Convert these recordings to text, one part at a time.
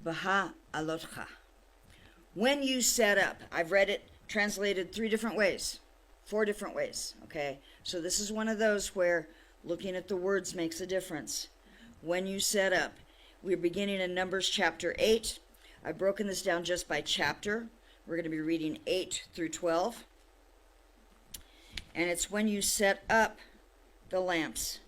Beha'alotcha. When you set up, I've read it translated 4 different ways, okay? So this is one of those where looking at the words makes a difference. When you set up, we're beginning in Numbers chapter 8. I've broken this down just by chapter. We're going to be reading 8 through 12. And it's when you set up the lamps.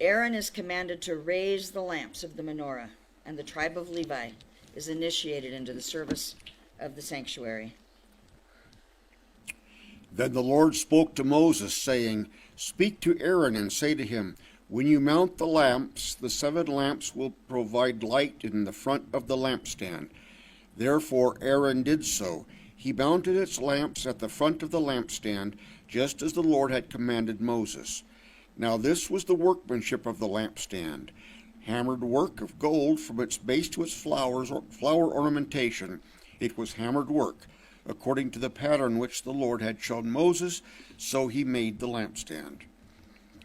Aaron is commanded to raise the lamps of the menorah, and the tribe of Levi is initiated into the service of the sanctuary. Then the Lord spoke to Moses, saying, Speak to Aaron and say to him, When you mount the lamps, the 7 lamps will provide light in the front of the lampstand. Therefore Aaron did so. He mounted its lamps at the front of the lampstand, just as the Lord had commanded Moses. Now this was the workmanship of the lampstand, hammered work of gold from its base to its flower ornamentation. It was hammered work, according to the pattern which the Lord had shown Moses, so he made the lampstand.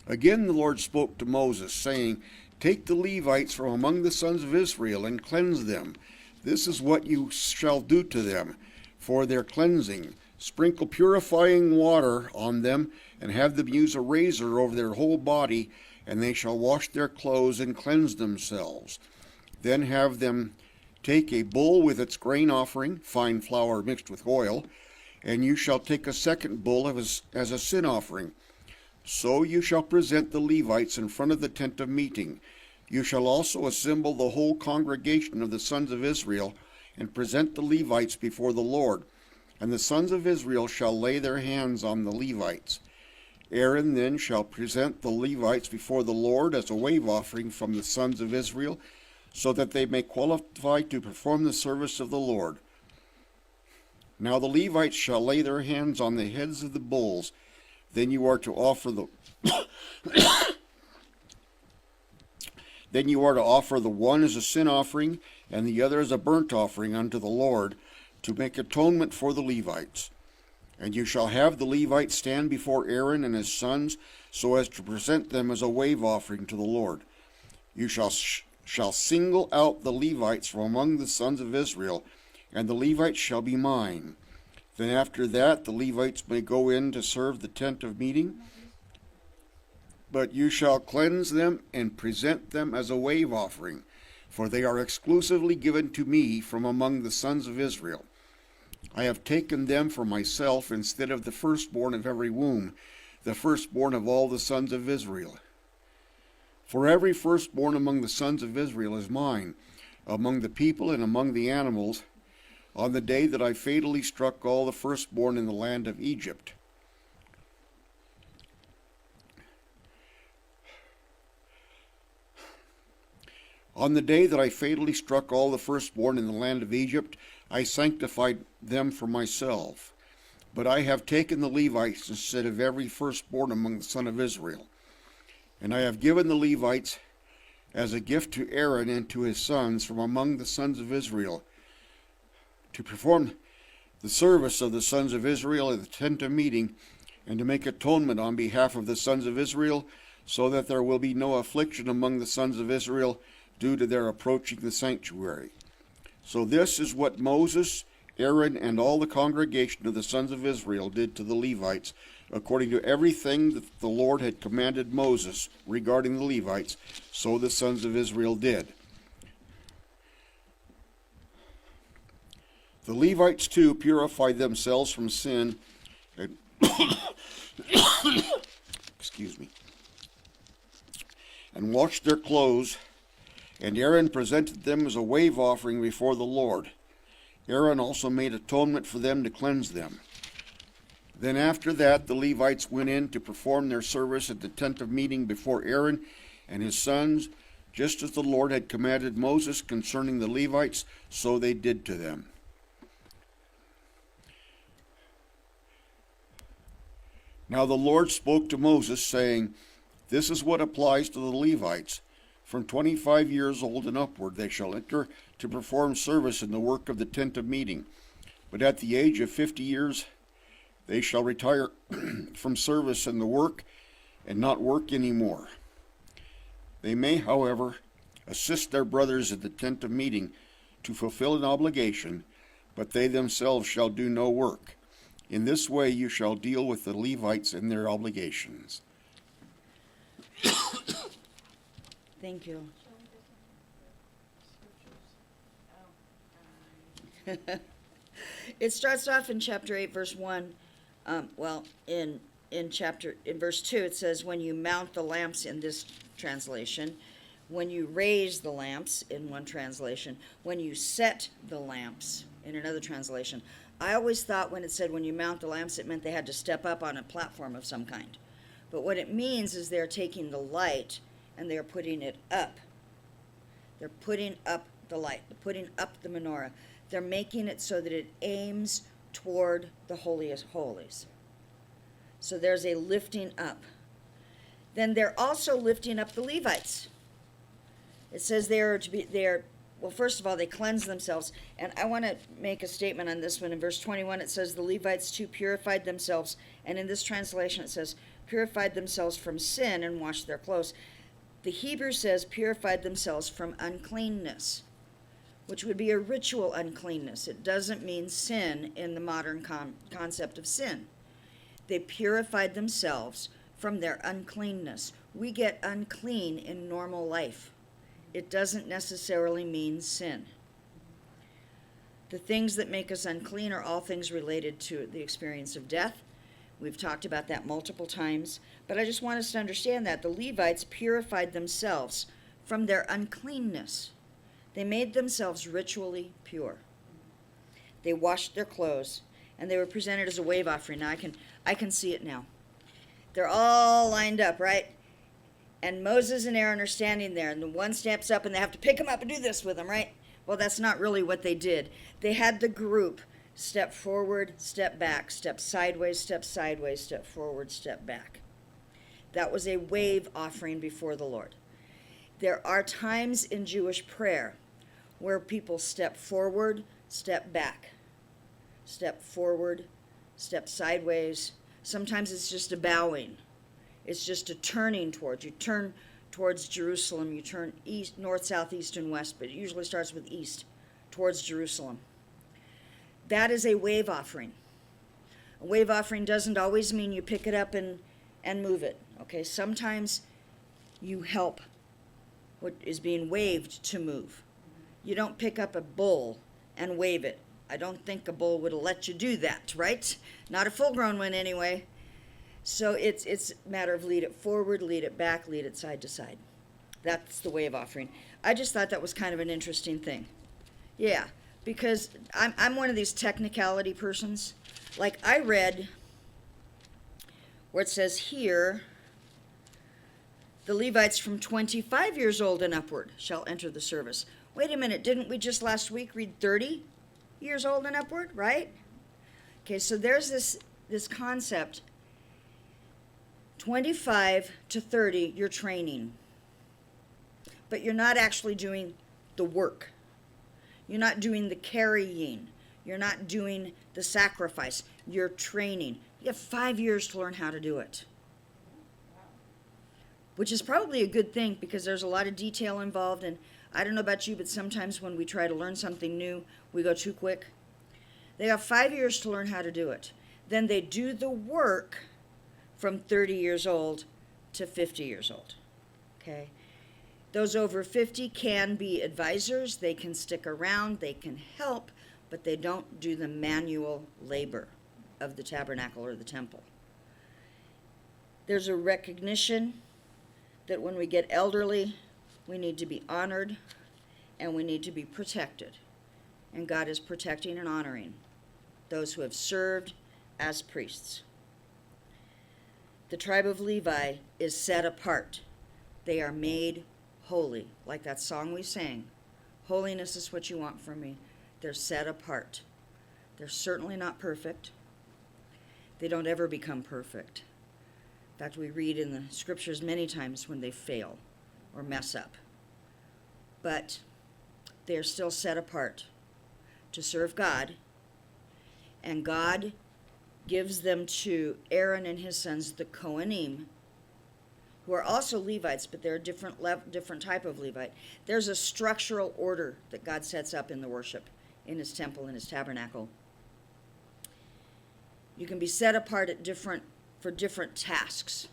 Again the Lord spoke to Moses, saying, Take the Levites from among the sons of Israel and cleanse them. This is what you shall do to them for their cleansing. Sprinkle purifying water on them, and have them use a razor over their whole body, and they shall wash their clothes and cleanse themselves. Then have them take a bull with its grain offering, fine flour mixed with oil, and you shall take a second bull as a sin offering. So you shall present the Levites in front of the tent of meeting. You shall also assemble the whole congregation of the sons of Israel, and present the Levites before the Lord. And the sons of Israel shall lay their hands on the Levites. Aaron then shall present the Levites before the Lord as a wave offering from the sons of Israel, so that they may qualify to perform the service of the Lord. Now the Levites shall lay their hands on the heads of the bulls. Then you are to offer the one as a sin offering, and the other as a burnt offering unto the Lord, to make atonement for the Levites. And you shall have the Levites stand before Aaron and his sons, so as to present them as a wave offering to the Lord. You shall single out the Levites from among the sons of Israel, and the Levites shall be mine. Then after that the Levites may go in to serve the tent of meeting, but you shall cleanse them and present them as a wave offering, for they are exclusively given to me from among the sons of Israel. I have taken them for myself instead of the firstborn of every womb, the firstborn of all the sons of Israel. For every firstborn among the sons of Israel is mine, among the people and among the animals, on the day that I fatally struck all the firstborn in the land of Egypt. On the day that I fatally struck all the firstborn in the land of Egypt, I sanctified them for myself. But I have taken the Levites instead of every firstborn among the sons of Israel. And I have given the Levites as a gift to Aaron and to his sons from among the sons of Israel, to perform the service of the sons of Israel at the tent of meeting, and to make atonement on behalf of the sons of Israel, so that there will be no affliction among the sons of Israel due to their approaching the sanctuary. So this is what Moses, Aaron, and all the congregation of the sons of Israel did to the Levites, according to everything that the Lord had commanded Moses regarding the Levites, so the sons of Israel did. The Levites too purified themselves from sin and and washed their clothes, and Aaron presented them as a wave offering before the Lord. Aaron also made atonement for them to cleanse them. Then after that the Levites went in to perform their service at the tent of meeting before Aaron and his sons, just as the Lord had commanded Moses concerning the Levites, so they did to them. Now the Lord spoke to Moses, saying, This is what applies to the Levites. From 25 years old and upward they shall enter to perform service in the work of the tent of meeting. But at the age of 50 years they shall retire from service in the work and not work any more. They may, however, assist their brothers at the tent of meeting to fulfill an obligation, but they themselves shall do no work. In this way you shall deal with the Levites and their obligations. Thank you. It starts off in chapter 8, verse 1. In verse 2, it says, when you mount the lamps in this translation, when you raise the lamps in one translation, when you set the lamps in another translation. I always thought when it said when you mount the lamps, it meant they had to step up on a platform of some kind. But what it means is they're taking the light and they're putting it up. They're putting up the light, they're putting up the menorah. They're making it so that it aims toward the holiest holies. So there's a lifting up. Then they're also lifting up the Levites. It says well, first of all, they cleanse themselves. And I want to make a statement on this one. In verse 21, it says the Levites too purified themselves. And in this translation, it says purified themselves from sin and washed their clothes. The Hebrew says purified themselves from uncleanness, which would be a ritual uncleanness. It doesn't mean sin in the modern concept of sin. They purified themselves from their uncleanness. We get unclean in normal life. It doesn't necessarily mean sin. The things that make us unclean are all things related to the experience of death. We've talked about that multiple times, but I just want us to understand that the Levites purified themselves from their uncleanness. They made themselves ritually pure. They washed their clothes, and they were presented as a wave offering. Now I can see it now. They're all lined up, right? And Moses and Aaron are standing there, and the one steps up, and they have to pick him up and do this with him, right? Well, that's not really what they did. They had the group step forward, step back, step sideways, step forward, step back. That was a wave offering before the Lord. There are times in Jewish prayer where people step forward, step back, step forward, step sideways. Sometimes it's just a bowing. It's just a turning towards. You turn towards Jerusalem. You turn east, north, south, east, and west, but it usually starts with east, towards Jerusalem. That is a wave offering. A wave offering doesn't always mean you pick it up and move it. Okay, sometimes you help what is being waved to move. You don't pick up a bull and wave it. I don't think a bull would have let you do that, right? Not a full-grown one anyway. So it's a matter of lead it forward, lead it back, lead it side to side. That's the wave offering. I just thought that was kind of an interesting thing. Yeah, because I'm one of these technicality persons. Like I read where it says here, the Levites from 25 years old and upward shall enter the service. Wait a minute, didn't we just last week read 30 years old and upward, right? Okay, so there's this concept. 25 to 30, you're training. But you're not actually doing the work. You're not doing the carrying. You're not doing the sacrifice. You're training. You have 5 years to learn how to do it. Which is probably a good thing because there's a lot of detail involved. And I don't know about you, but sometimes when we try to learn something new, we go too quick. They have 5 years to learn how to do it. Then they do the work from 30 years old to 50 years old. Okay? Those over 50 can be advisors. They can stick around. They can help, but they don't do the manual labor of the tabernacle or the temple. There's a recognition that when we get elderly, we need to be honored and we need to be protected. And God is protecting and honoring those who have served as priests. The tribe of Levi is set apart. They are made holy, like that song we sang. Holiness is what you want from me. They're set apart. They're certainly not perfect. They don't ever become perfect. In fact, we read in the scriptures many times when they fail or mess up. But they are still set apart to serve God, and God gives them to Aaron and his sons, the Kohanim, who who are also Levites, but they're a different type of Levite. There's a structural order that God sets up in the worship, in his temple, in his tabernacle. You can be set apart for different tasks,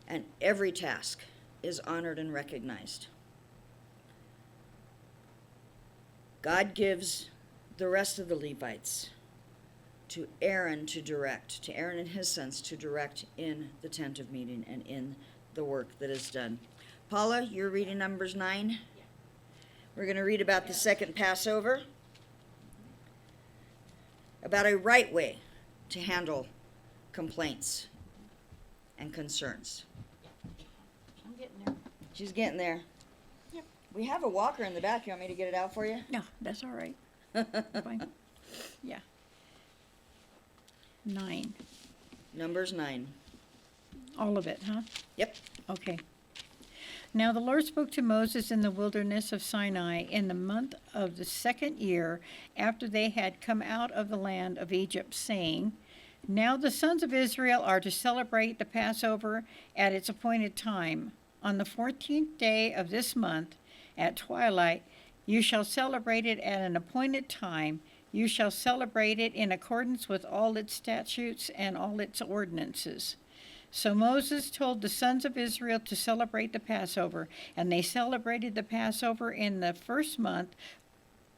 and every task is honored and recognized. God gives the rest of the Levites to Aaron to direct, to Aaron and his sons to direct in the tent of meeting and in the work that is done. Paula, you're reading Numbers 9? Yeah. We're going to read about the second Passover, about a right way to handle complaints and concerns. I'm getting there. She's getting there. Yep. We have a walker in the back. You want me to get it out for you? No, that's all right. Fine. Yeah. 9. Numbers 9. All of it, huh? Yep. Okay. Now the Lord spoke to Moses in the wilderness of Sinai in the month of the 2nd year after they had come out of the land of Egypt, saying, Now the sons of Israel are to celebrate the Passover at its appointed time. On the 14th day of this month, at twilight, you shall celebrate it at an appointed time. You shall celebrate it in accordance with all its statutes and all its ordinances. So Moses told the sons of Israel to celebrate the Passover, and they celebrated the Passover in the first month,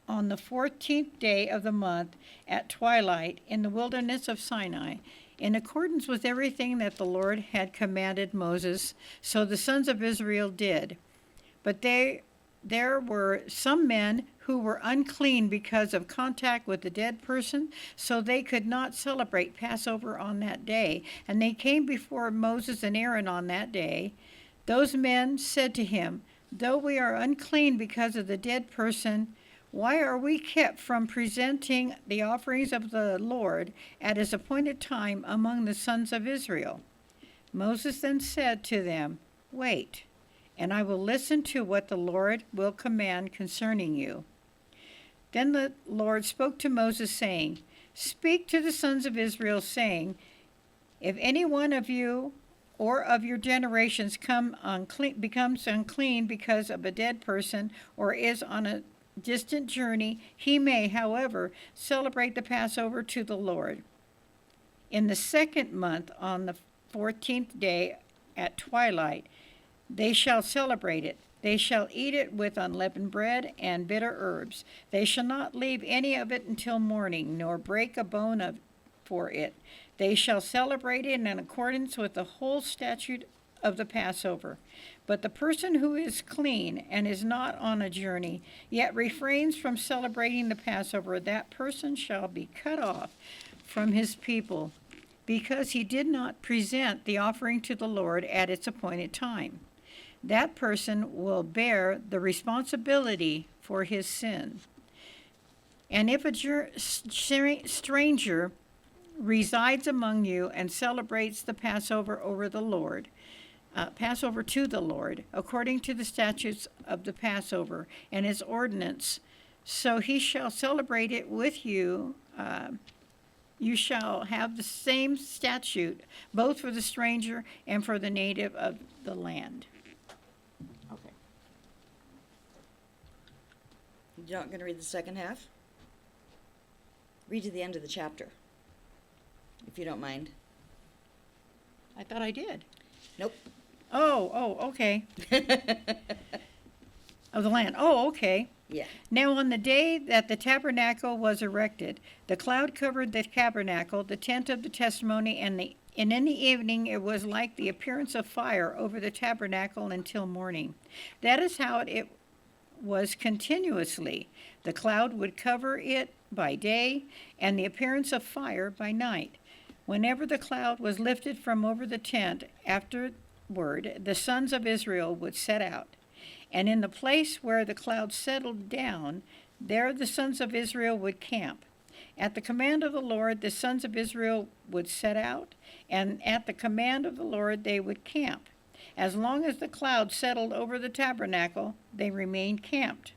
on the 14th day of the month, at twilight, in the wilderness of Sinai, in accordance with everything that the Lord had commanded Moses. So the sons of Israel did. But there were some men who were unclean because of contact with the dead person, so they could not celebrate Passover on that day. And they came before Moses and Aaron on that day. Those men said to him, Though we are unclean because of the dead person, why are we kept from presenting the offerings of the Lord at his appointed time among the sons of Israel? Moses then said to them, Wait, and I will listen to what the Lord will command concerning you. Then the Lord spoke to Moses, saying, Speak to the sons of Israel, saying, If any one of you or of your generations becomes unclean because of a dead person or is on a distant journey, he may, however, celebrate the Passover to the Lord. In the 2nd month, on the 14th day at twilight, they shall celebrate it. They shall eat it with unleavened bread and bitter herbs. They shall not leave any of it until morning, nor break a bone for it. They shall celebrate it in accordance with the whole statute of the Passover. But the person who is clean and is not on a journey, yet refrains from celebrating the Passover, that person shall be cut off from his people, because he did not present the offering to the Lord at its appointed time. That person will bear the responsibility for his sin. And if a stranger resides among you and celebrates the Passover Passover to the Lord, according to the statutes of the Passover and its ordinance, so he shall celebrate it with you. You shall have the same statute, both for the stranger and for the native of the land. Okay. You're not going to read the second half? Read to the end of the chapter, if you don't mind. I thought I did. Nope. Oh, okay. Of the land. Oh, okay. Yeah. Now on the day that the tabernacle was erected, the cloud covered the tabernacle, the tent of the testimony, and in the evening it was like the appearance of fire over the tabernacle until morning. That is how it was continuously. The cloud would cover it by day, and the appearance of fire by night. Whenever the cloud was lifted from over the tent, afterward the sons of Israel would set out. And in the place where the cloud settled down, there the sons of Israel would camp. At the command of the Lord, the sons of Israel would set out, and at the command of the Lord they would camp. As long as the cloud settled over the tabernacle, they remained camped.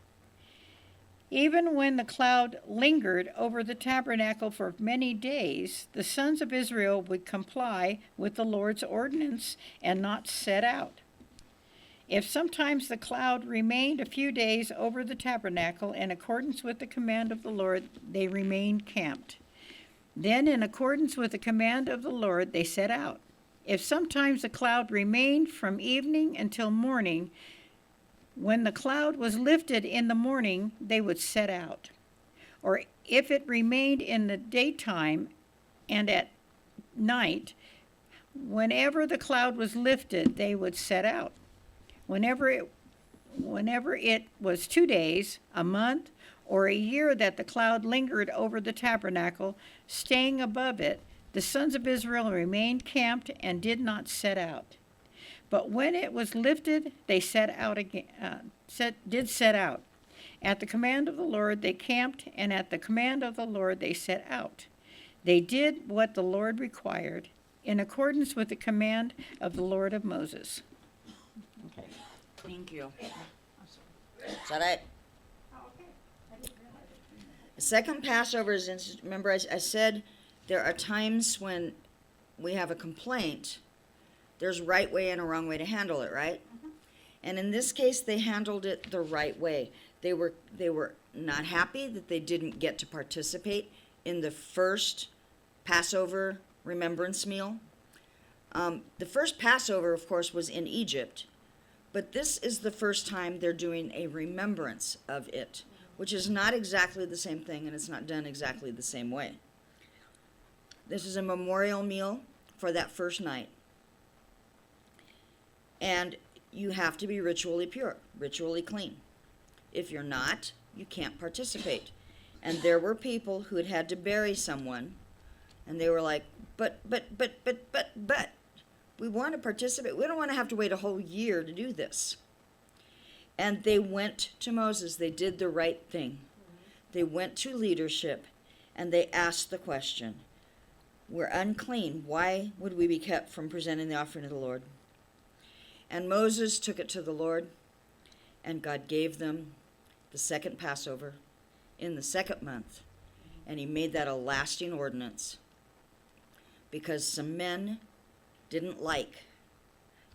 Even when the cloud lingered over the tabernacle for many days, the sons of Israel would comply with the Lord's ordinance and not set out. If sometimes the cloud remained a few days over the tabernacle in accordance with the command of the Lord, they remained camped. Then, in accordance with the command of the Lord, they set out. If sometimes the cloud remained from evening until morning, when the cloud was lifted in the morning, they would set out. Or if it remained in the daytime and at night, whenever the cloud was lifted, they would set out. Whenever it was 2 days, a month, or a year that the cloud lingered over the tabernacle, staying above it, the sons of Israel remained camped and did not set out. But when it was lifted, they set out again. Set out. At the command of the Lord they camped, and at the command of the Lord they set out. They did what the Lord required, in accordance with the command of the Lord of Moses. Okay. Thank you. Is that it? The second Passover is, remember I said there are times when we have a complaint, there's right way and a wrong way to handle it, right? And in this case, they handled it the right way. They were not happy that they didn't get to participate in the first Passover remembrance meal. The first Passover, of course, was in Egypt, but this is the first time they're doing a remembrance of it, which is not exactly the same thing, and it's not done exactly the same way. This is a memorial meal for that first night. And you have to be ritually pure, ritually clean. If you're not, you can't participate. And there were people who had to bury someone, and they were like, but, we want to participate. We don't want to have to wait a whole year to do this. And they went to Moses. They did the right thing. They went to leadership, and they asked the question, we're unclean. Why would we be kept from presenting the offering to the Lord? And Moses took it to the Lord, and God gave them the second Passover in the second month, and he made that a lasting ordinance because some men didn't like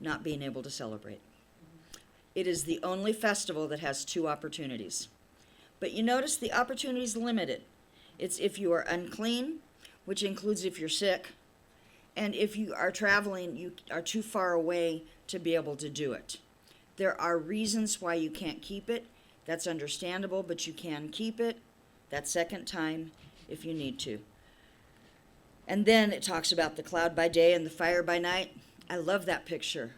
not being able to celebrate. It is the only festival that has 2 opportunities. But you notice the opportunity is limited. It's if you are unclean, which includes if you're sick, and if you are traveling, you are too far away to be able to do it. There are reasons why you can't keep it. That's understandable, but you can keep it that second time if you need to. And then it talks about the cloud by day and the fire by night. I love that picture.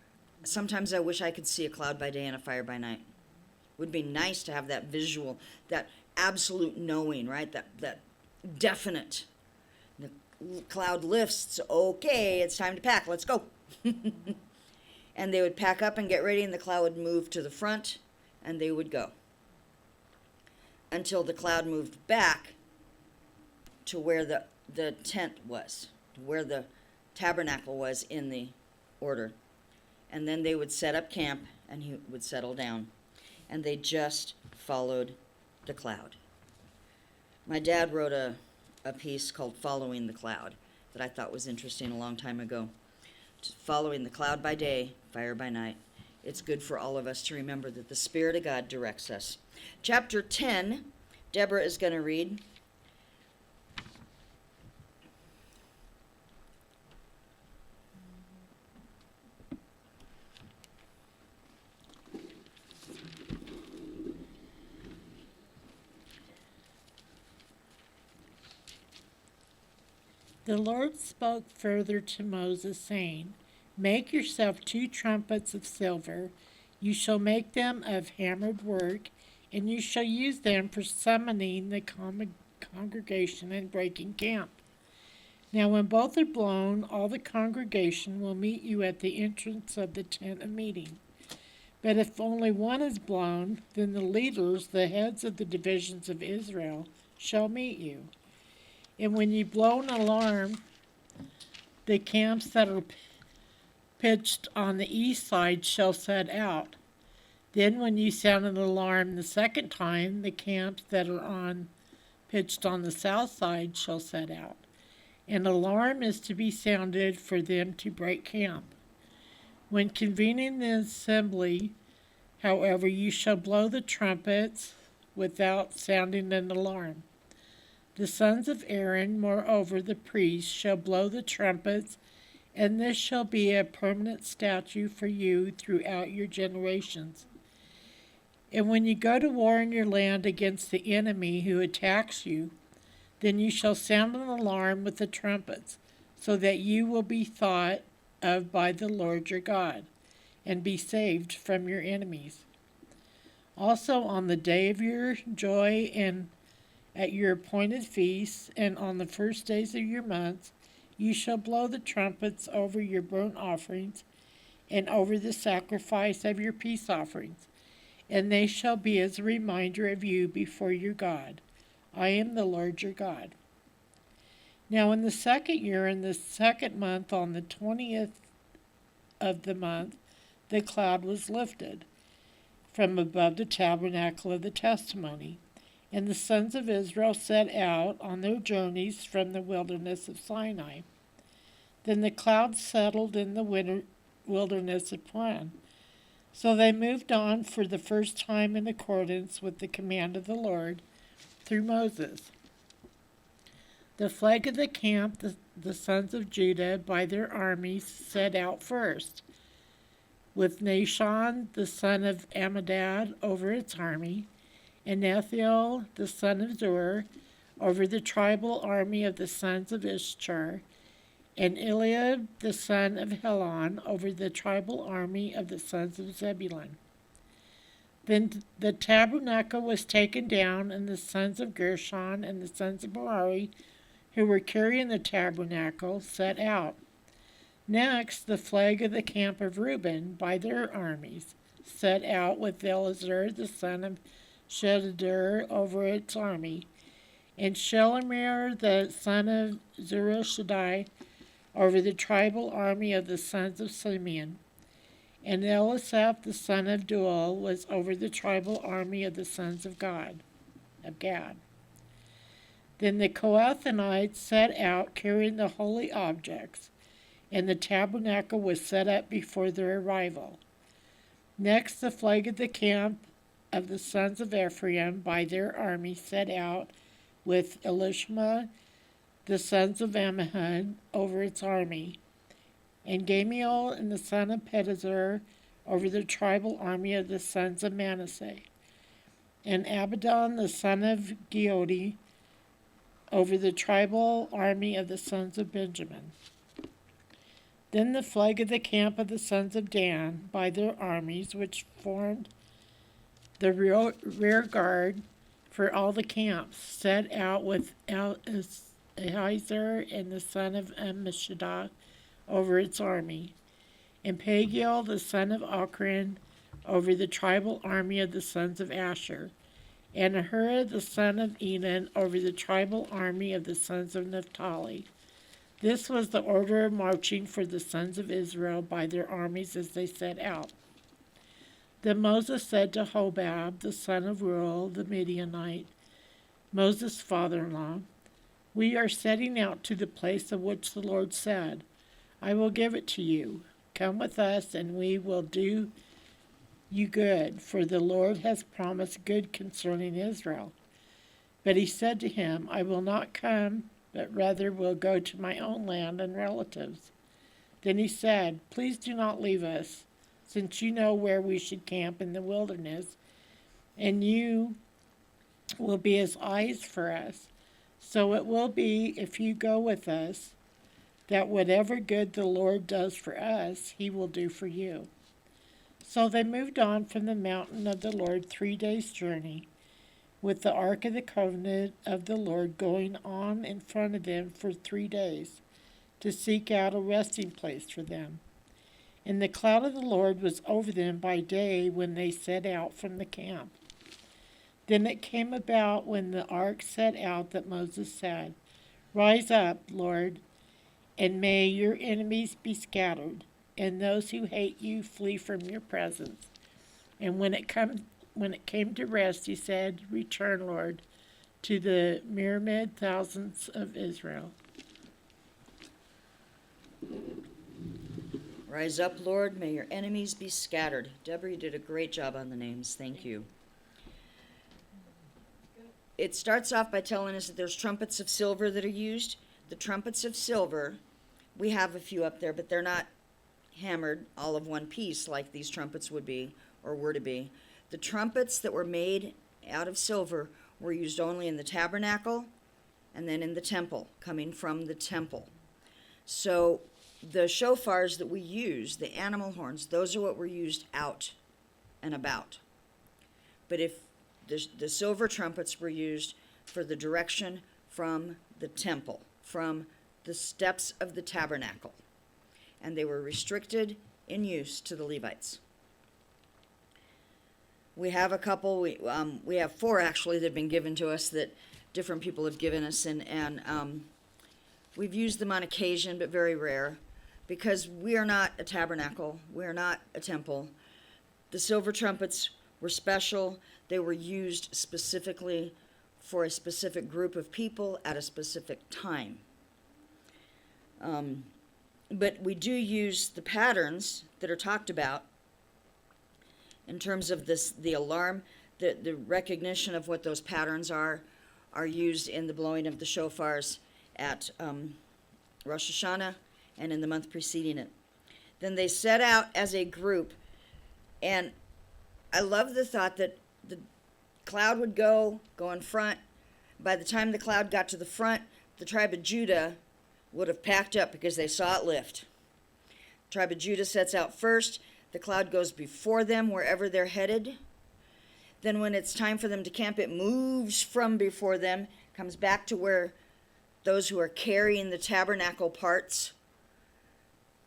Sometimes I wish I could see a cloud by day and a fire by night. It would be nice to have that visual, that absolute knowing, right? That definite. The cloud lifts, it's okay, it's time to pack, let's go. And they would pack up and get ready, and the cloud would move to the front, and they would go. Until the cloud moved back to where the tent was, where the tabernacle was in the order. And then they would set up camp, and he would settle down. And they just followed the cloud. My dad wrote a piece called Following the Cloud that I thought was interesting a long time ago. Following the cloud by day, fire by night. It's good for all of us to remember that the Spirit of God directs us. Chapter 10, Deborah is going to read. The Lord spoke further to Moses, saying, Make yourself 2 trumpets of silver. You shall make them of hammered work, and you shall use them for summoning the congregation and breaking camp. Now when both are blown, all the congregation will meet you at the entrance of the tent of meeting. But if only one is blown, then the leaders, the heads of the divisions of Israel, shall meet you. And when you blow an alarm, the camps that are pitched on the east side shall set out. Then when you sound an alarm the second time, the camps that are pitched on the south side shall set out. An alarm is to be sounded for them to break camp. When convening the assembly, however, you shall blow the trumpets without sounding an alarm. The sons of Aaron, moreover the priests, shall blow the trumpets, and this shall be a permanent statute for you throughout your generations. And when you go to war in your land against the enemy who attacks you, then you shall sound an alarm with the trumpets, so that you will be thought of by the Lord your God, and be saved from your enemies. Also on the day of your joy and at your appointed feasts, and on the first days of your months, you shall blow the trumpets over your burnt offerings, and over the sacrifice of your peace offerings, and they shall be as a reminder of you before your God. I am the Lord your God. Now in the second year, in the second month, on the 20th of the month, the cloud was lifted from above the tabernacle of the testimony, and the sons of Israel set out on their journeys from the wilderness of Sinai. Then the cloud settled in the wilderness of Paran. So they moved on for the first time in accordance with the command of the Lord through Moses. The flag of the camp, the sons of Judah, by their armies, set out first, with Nahshon, the son of Amminadab, over its army, and Nethiel, the son of Zur, over the tribal army of the sons of Issachar, and Eliab, the son of Helon, over the tribal army of the sons of Zebulun. Then the tabernacle was taken down, and the sons of Gershon and the sons of Merari, who were carrying the tabernacle, set out. Next, the flag of the camp of Reuben, by their armies, set out with Elazar, the son of Shedeur, over its army, and Shelemir, the son of Zurishaddai, over the tribal army of the sons of Simeon. And Elisaph, the son of Duel, was over the tribal army of the sons of Gad. Then the Kohathanites set out carrying the holy objects, and the tabernacle was set up before their arrival. Next, the flag of the camp of the sons of Ephraim by their army set out with Elishma, the sons of Ammihud, over its army, and Gamiel and the son of Pedazur over the tribal army of the sons of Manasseh, and Abidan, the son of Giodi, over the tribal army of the sons of Benjamin. Then the flag of the camp of the sons of Dan by their armies, which formed the rear guard for all the camps, set out with Ahiezer and the son of Ammishaddai over its army, and Pagiel the son of Ochran over the tribal army of the sons of Asher, and Ahura the son of Enan over the tribal army of the sons of Naphtali. This was the order of marching for the sons of Israel by their armies as they set out. Then Moses said to Hobab, the son of Reuel the Midianite, Moses' father-in-law, we are setting out to the place of which the Lord said, I will give it to you. Come with us, and we will do you good, for the Lord has promised good concerning Israel. But he said to him, I will not come, but rather will go to my own land and relatives. Then he said, please do not leave us, since you know where we should camp in the wilderness, and you will be as eyes for us. So it will be, if you go with us, that whatever good the Lord does for us, he will do for you. So they moved on from the mountain of the Lord 3 days' journey, with the ark of the covenant of the Lord going on in front of them for 3 days, to seek out a resting place for them. And the cloud of the Lord was over them by day when they set out from the camp. Then it came about when the ark set out that Moses said, Rise up, Lord, and may your enemies be scattered, and those who hate you flee from your presence. And when it came to rest, he said, "Return, Lord, to the myriad thousands of Israel." Rise up, Lord, may your enemies be scattered. Deborah, you did a great job on the names. Thank you. It starts off by telling us that there's trumpets of silver that are used. The trumpets of silver, we have a few up there, but they're not hammered all of one piece like these trumpets would be or were to be. The trumpets that were made out of silver were used only in the tabernacle and then in the temple, coming from the temple. So the shofars that we use, the animal horns, those are what were used out and about. But if the silver trumpets were used for the direction from the temple, from the steps of the tabernacle, and they were restricted in use to the Levites. We have a couple, we have 4 actually that have been given to us that different people have given us, and we've used them on occasion, but very rare, because we are not a tabernacle, we are not a temple. The silver trumpets were special. They were used specifically for a specific group of people at a specific time. But we do use the patterns that are talked about in terms of the alarm, the recognition of what those patterns are used in the blowing of the shofars at Rosh Hashanah and in the month preceding it. Then they set out as a group, and I love the thought that the cloud would go in front. By the time the cloud got to the front, the tribe of Judah would have packed up because they saw it lift. The tribe of Judah sets out first. The cloud goes before them wherever they're headed. Then when it's time for them to camp, it moves from before them, comes back to where those who are carrying the tabernacle parts,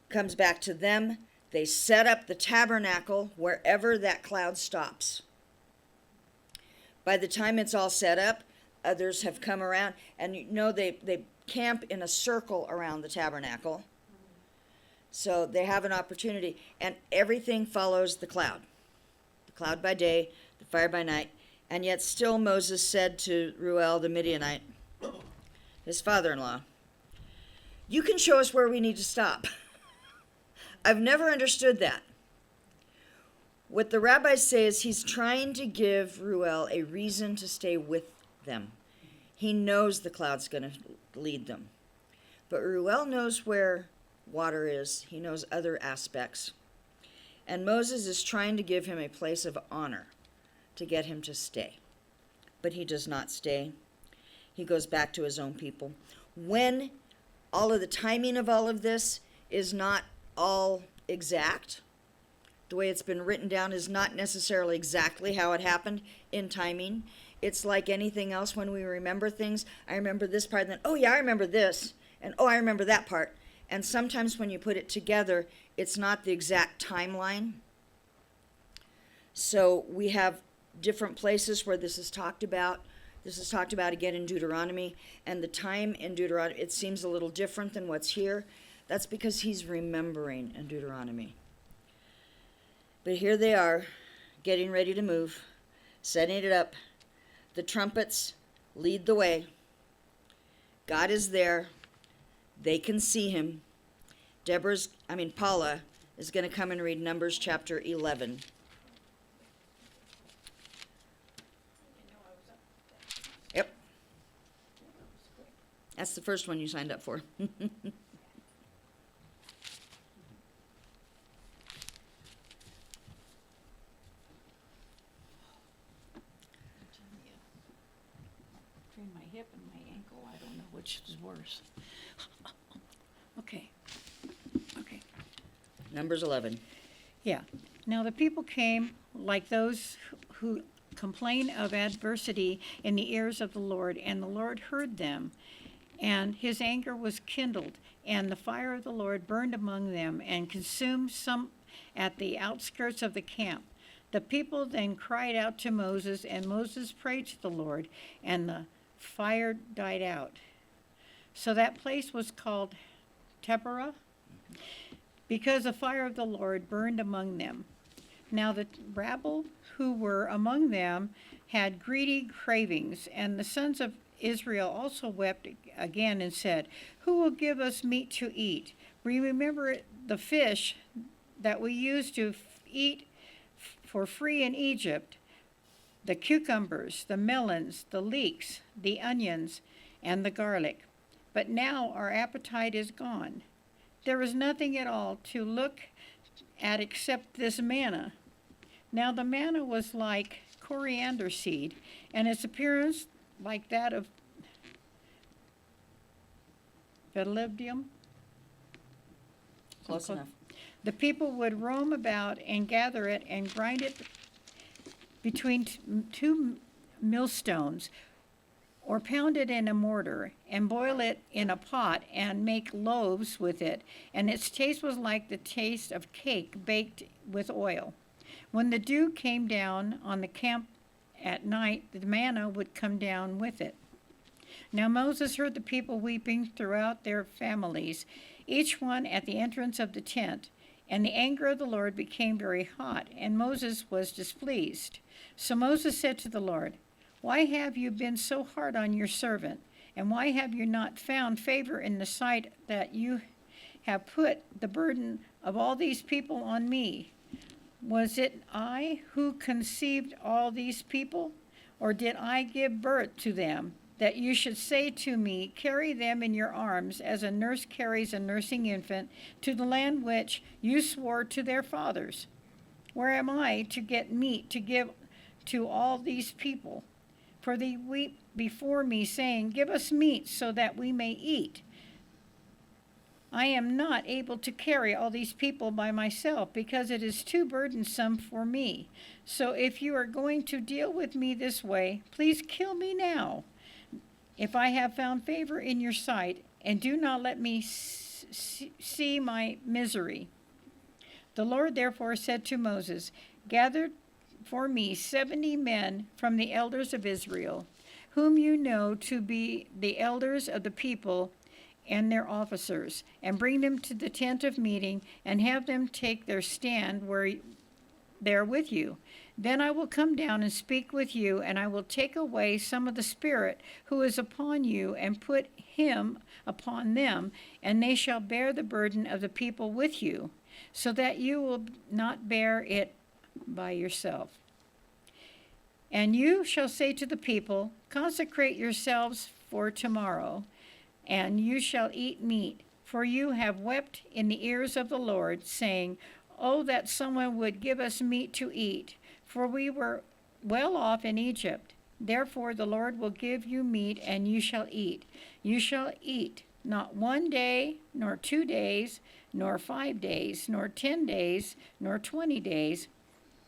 comes back to them. They set up the tabernacle wherever that cloud stops. By the time it's all set up, others have come around, and they camp in a circle around the tabernacle. So they have an opportunity, and everything follows the cloud by day, the fire by night. And yet still Moses said to Ruel the Midianite, his father-in-law, "You can show us where we need to stop." I've never understood that. What the rabbis say is he's trying to give Ruel a reason to stay with them. He knows the cloud's going to lead them. But Ruel knows where water is. He knows other aspects. And Moses is trying to give him a place of honor to get him to stay. But he does not stay. He goes back to his own people. When all of the timing of all of this is not all exact, the way it's been written down is not necessarily exactly how it happened in timing. It's like anything else when we remember things. I remember this part, and then, oh yeah, I remember this, and oh, I remember that part. And sometimes when you put it together, it's not the exact timeline. So we have different places where this is talked about. This is talked about again in Deuteronomy, and the time in Deuteronomy, it seems a little different than what's here. That's because he's remembering in Deuteronomy. But here they are, getting ready to move, setting it up. The trumpets lead the way. God is there. They can see him. Paula is going to come and read Numbers chapter 11. Yep. That's the first one you signed up for. Between my hip and my ankle, I don't know which is worse. Okay. Numbers 11. Yeah. Now the people came like those who complain of adversity in the ears of the Lord, and the Lord heard them, and his anger was kindled, and the fire of the Lord burned among them and consumed some at the outskirts of the camp. The people then cried out to Moses, and Moses prayed to the Lord, and the fire died out. So that place was called Taberah, because the fire of the Lord burned among them. Now the rabble who were among them had greedy cravings, and the sons of Israel also wept again and said, "Who will give us meat to eat? We remember the fish that we used to eat for free in Egypt, the cucumbers, the melons, the leeks, the onions, and the garlic. But now our appetite is gone. There is nothing at all to look at except this manna." Now the manna was like coriander seed, and its appearance like that of Velidium. Close enough. The people would roam about and gather it and grind it between two millstones, or pound it in a mortar and boil it in a pot and make loaves with it, and its taste was like the taste of cake baked with oil. When the dew came down on the camp at night, the manna would come down with it. Now Moses heard the people weeping throughout their families, each one at the entrance of the tent. And the anger of the Lord became very hot, and Moses was displeased. So Moses said to the Lord, "Why have you been so hard on your servant? And why have you not found favor in the sight that you have put the burden of all these people on me? Was it I who conceived all these people? Or did I give birth to them, that you should say to me, 'Carry them in your arms, as a nurse carries a nursing infant, to the land which you swore to their fathers'? Where am I to get meat to give to all these people? For they weep before me, saying, 'Give us meat so that we may eat.' I am not able to carry all these people by myself, because it is too burdensome for me. So if you are going to deal with me this way, please kill me now, if I have found favor in your sight, and do not let me see my misery." The Lord therefore said to Moses, "Gather for me 70 men from the elders of Israel, whom you know to be the elders of the people and their officers, and bring them to the tent of meeting, and have them take their stand there with you. Then I will come down and speak with you, and I will take away some of the Spirit who is upon you, and put him upon them, and they shall bear the burden of the people with you, so that you will not bear it by yourself. And you shall say to the people, 'Consecrate yourselves for tomorrow, and you shall eat meat, for you have wept in the ears of the Lord, saying, Oh, that someone would give us meat to eat, for we were well off in Egypt. Therefore the Lord will give you meat, and you shall eat. You shall eat, not 1 day, nor 2 days, nor 5 days, nor 10 days, nor 20 days,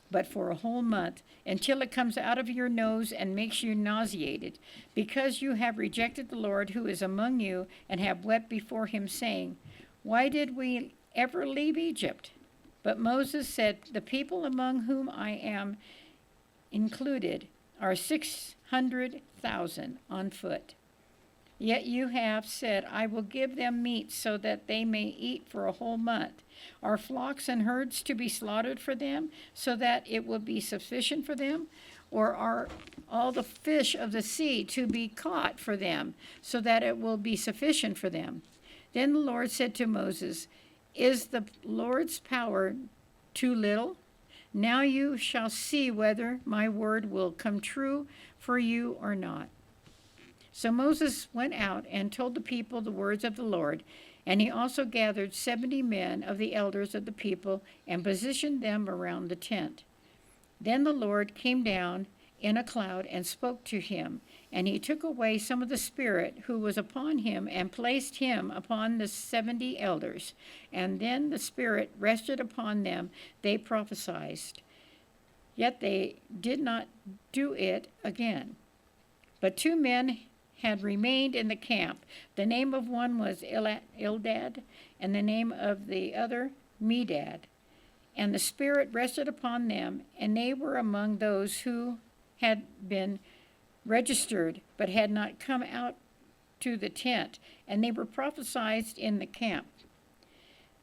but for a whole month, until it comes out of your nose and makes you nauseated, because you have rejected the Lord who is among you, and have wept before him, saying, Why did we ever leave Egypt?' But Moses said, The people among whom I am included are 600,000 on foot. Yet you have said, I will give them meat so that they may eat for a whole month. Are flocks and herds to be slaughtered for them, so that it will be sufficient for them? Or are all the fish of the sea to be caught for them, so that it will be sufficient for them?" Then the Lord said to Moses, "Is the Lord's power too little? Now you shall see whether my word will come true for you or not." So Moses went out and told the people the words of the Lord, and he also gathered 70 men of the elders of the people and positioned them around the tent. Then the Lord came down in a cloud and spoke to him, and he took away some of the Spirit who was upon him and placed him upon the 70 elders. And then the Spirit rested upon them. They prophesied, yet they did not do it again. But 2 men had remained in the camp. The name of one was Eldad, and the name of the other Medad. And the Spirit rested upon them, and they were among those who had been registered, but had not come out to the tent, and they were prophesied in the camp.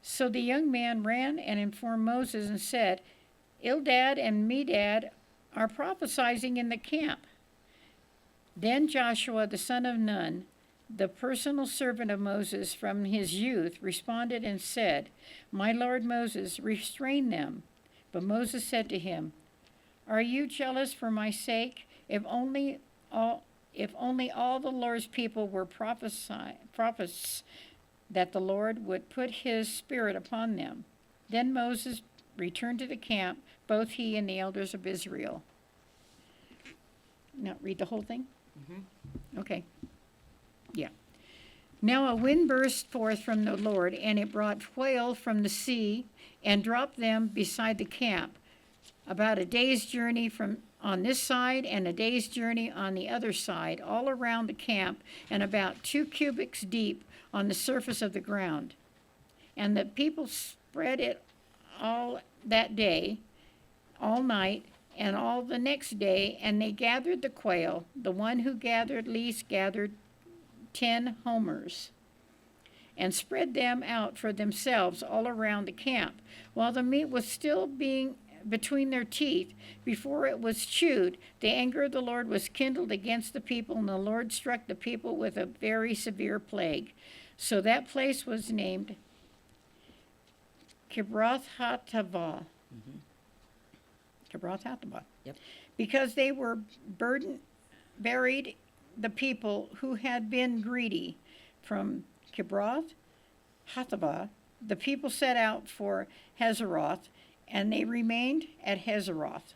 So the young man ran and informed Moses and said, Eldad and Medad are prophesying in the camp. Then Joshua, the son of Nun, the personal servant of Moses from his youth, responded and said, "My lord Moses, restrain them." But Moses said to him, "Are you jealous for my sake? If only all the Lord's people were prophets that the Lord would put his spirit upon them." Then Moses returned to the camp, both he and the elders of Israel. Now, read the whole thing? Okay. Yeah. Now a wind burst forth from the Lord, and it brought quail from the sea and dropped them beside the camp, about a day's journey from on this side and a day's journey on the other side, all around the camp, and about 2 cubits deep on the surface of the ground. And the people spread it all that day, all night, and all the next day, and they gathered the quail. The one who gathered least gathered 10 homers, and spread them out for themselves all around the camp, while the meat was still being between their teeth before it was chewed. The anger of the Lord was kindled against the people, and the Lord struck the people with a very severe plague. So that place was named Kibroth Hattaavah. Kibroth Hattaavah. Yep. Because they were buried the people who had been greedy. From Kibroth Hattaavah, the people set out for Hazeroth, and they remained at Hazeroth.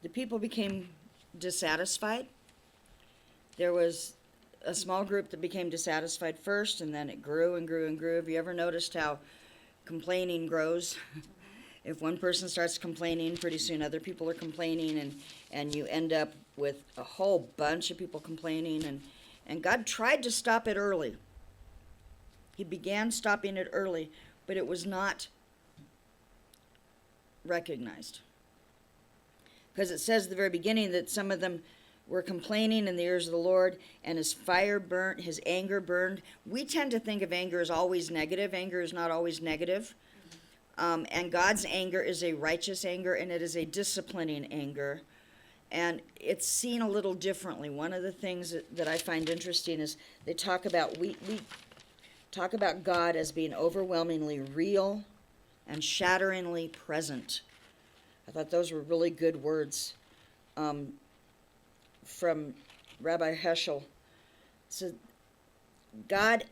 The people became dissatisfied. There was a small group that became dissatisfied first, and then it grew and grew and grew. Have you ever noticed how complaining grows? If one person starts complaining, pretty soon other people are complaining, and you end up with a whole bunch of people complaining. And God tried to stop it early. He began stopping it early, but it was not recognized. Because it says at the very beginning that some of them were complaining in the ears of the Lord, and his fire burnt, his anger burned. We tend to think of anger as always negative. Anger is not always negative. And God's anger is a righteous anger, and it is a disciplining anger. And it's seen a little differently. One of the things that I find interesting is they talk about, we talk about God as being overwhelmingly real and shatteringly present. I thought those were really good words from Rabbi Heschel. So God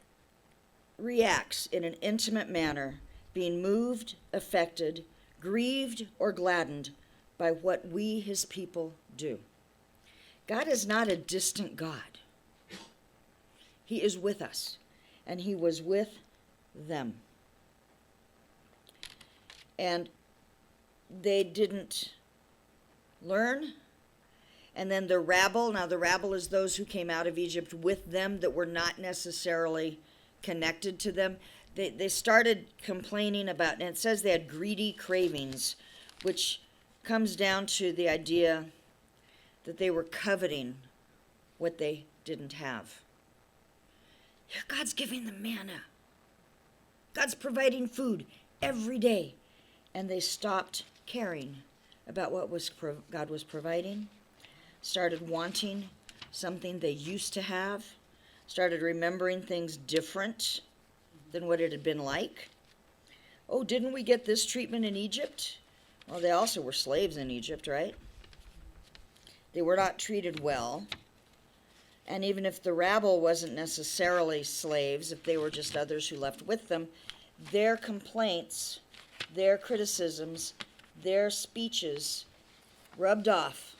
reacts in an intimate manner, being moved, affected, grieved, or gladdened by what we, his people, do. God is not a distant God. He is with us, and he was with them. And they didn't learn. And then the rabble, now the rabble is those who came out of Egypt with them that were not necessarily connected to them. They started complaining about, and it says they had greedy cravings, which comes down to the idea that they were coveting what they didn't have. God's giving them manna. God's providing food every day. And they stopped caring about what God was providing, started wanting something they used to have, started remembering things different than what it had been like. Oh, didn't we get this treatment in Egypt? Well, they also were slaves in Egypt, right? They were not treated well. And even if the rabble wasn't necessarily slaves, if they were just others who left with them, their complaints, their criticisms, their speeches rubbed off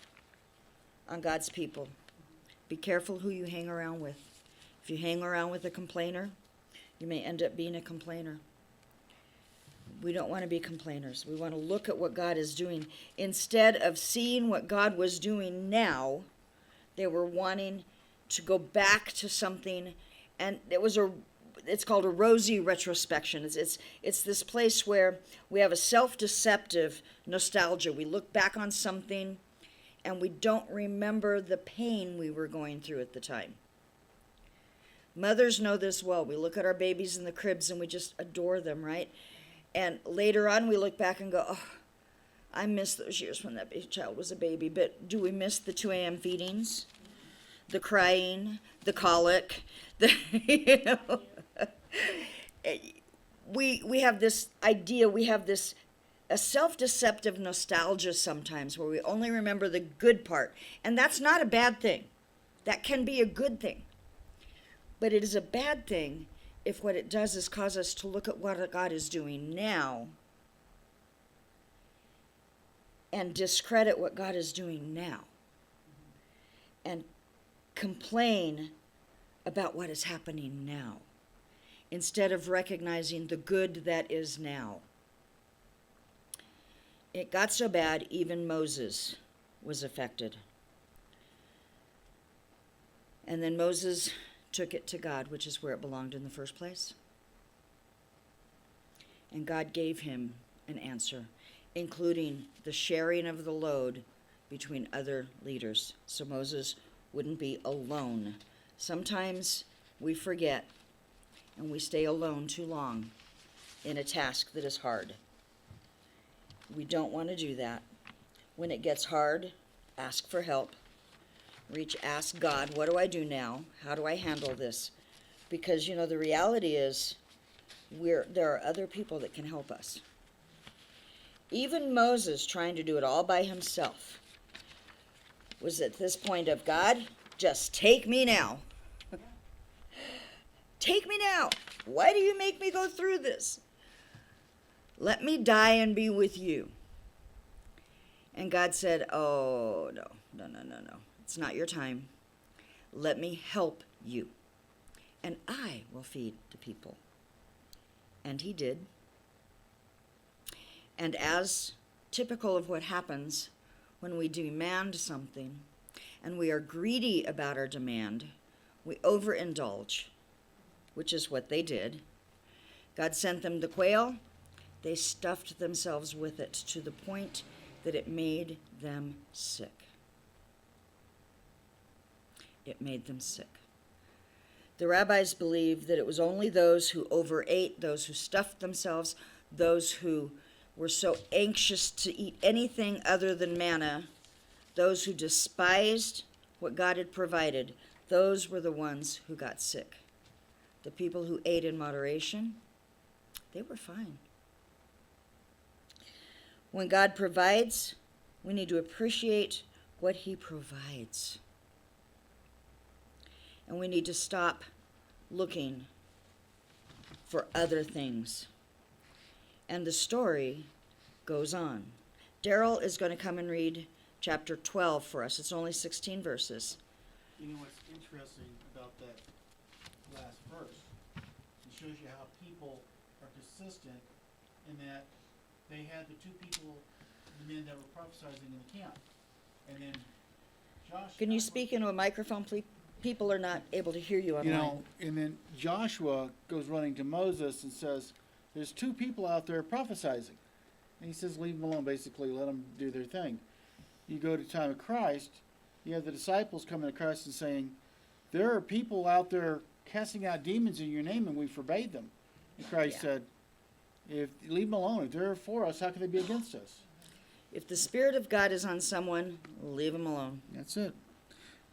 on God's people. Be careful who you hang around with. If you hang around with a complainer, you may end up being a complainer. We don't want to be complainers. We want to look at what God is doing. Instead of seeing what God was doing now, they were wanting to go back to something, and it's called a rosy retrospection. It's this place where we have a self-deceptive nostalgia. We look back on something, and we don't remember the pain we were going through at the time. Mothers know this well. We look at our babies in the cribs and we just adore them, right? And later on we look back and go, oh, I miss those years when that child was a baby. But do we miss the 2 a.m. feedings? The crying, the colic, we have this idea, we have this a self-deceptive nostalgia sometimes where we only remember the good part. And that's not a bad thing. That can be a good thing. But it is a bad thing if what it does is cause us to look at what God is doing now and discredit what God is doing now and complain about what is happening now instead of recognizing the good that is now. It got so bad, even Moses was affected. And then Moses took it to God, which is where it belonged in the first place. And God gave him an answer, including the sharing of the load between other leaders, so Moses wouldn't be alone. Sometimes we forget and we stay alone too long in a task that is hard. We don't want to do that. When it gets hard, ask for help. Ask God, what do I do now? How do I handle this? Because, the reality is there are other people that can help us. Even Moses, trying to do it all by himself, was at this point of, God, just take me now. Take me now. Why do you make me go through this? Let me die and be with you. And God said, oh, no. It's not your time. Let me help you. And I will feed the people. And he did. And as typical of what happens when we demand something and we are greedy about our demand, we overindulge, which is what they did. God sent them the quail. They stuffed themselves with it to the point that it made them sick. It made them sick. The rabbis believed that it was only those who overate, those who stuffed themselves, those who were so anxious to eat anything other than manna, those who despised what God had provided, those were the ones who got sick. The people who ate in moderation, they were fine. When God provides, we need to appreciate what he provides. And we need to stop looking for other things. And the story goes on. Daryl is going to come and read chapter 12 for us. It's only 16 verses. You know what's interesting about that last verse? It shows you how people are consistent in that they had the 2 people, the men that were prophesizing in the camp. And then Joshua. Can you speak into a microphone, please? People are not able to hear you online. And then Joshua goes running to Moses and says, there's 2 people out there prophesizing. And he says, leave them alone, basically, let them do their thing. You go to the time of Christ, you have the disciples coming to Christ and saying, there are people out there casting out demons in your name, and we forbade them. And Christ said, leave them alone. If they're for us, how can they be against us? If the Spirit of God is on someone, leave them alone. That's it.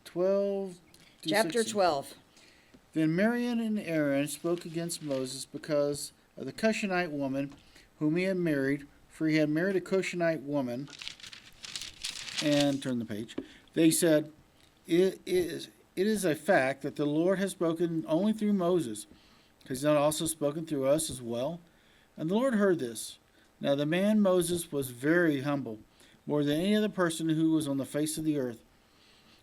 12 to Chapter 16. 12. Then Miriam and Aaron spoke against Moses because of the Cushanite woman whom he had married, for he had married a Cushanite woman. And turn the page. They said, it is a fact that the Lord has spoken only through Moses. Has he not also spoken through us as well? And the Lord heard this. Now the man Moses was very humble, more than any other person who was on the face of the earth.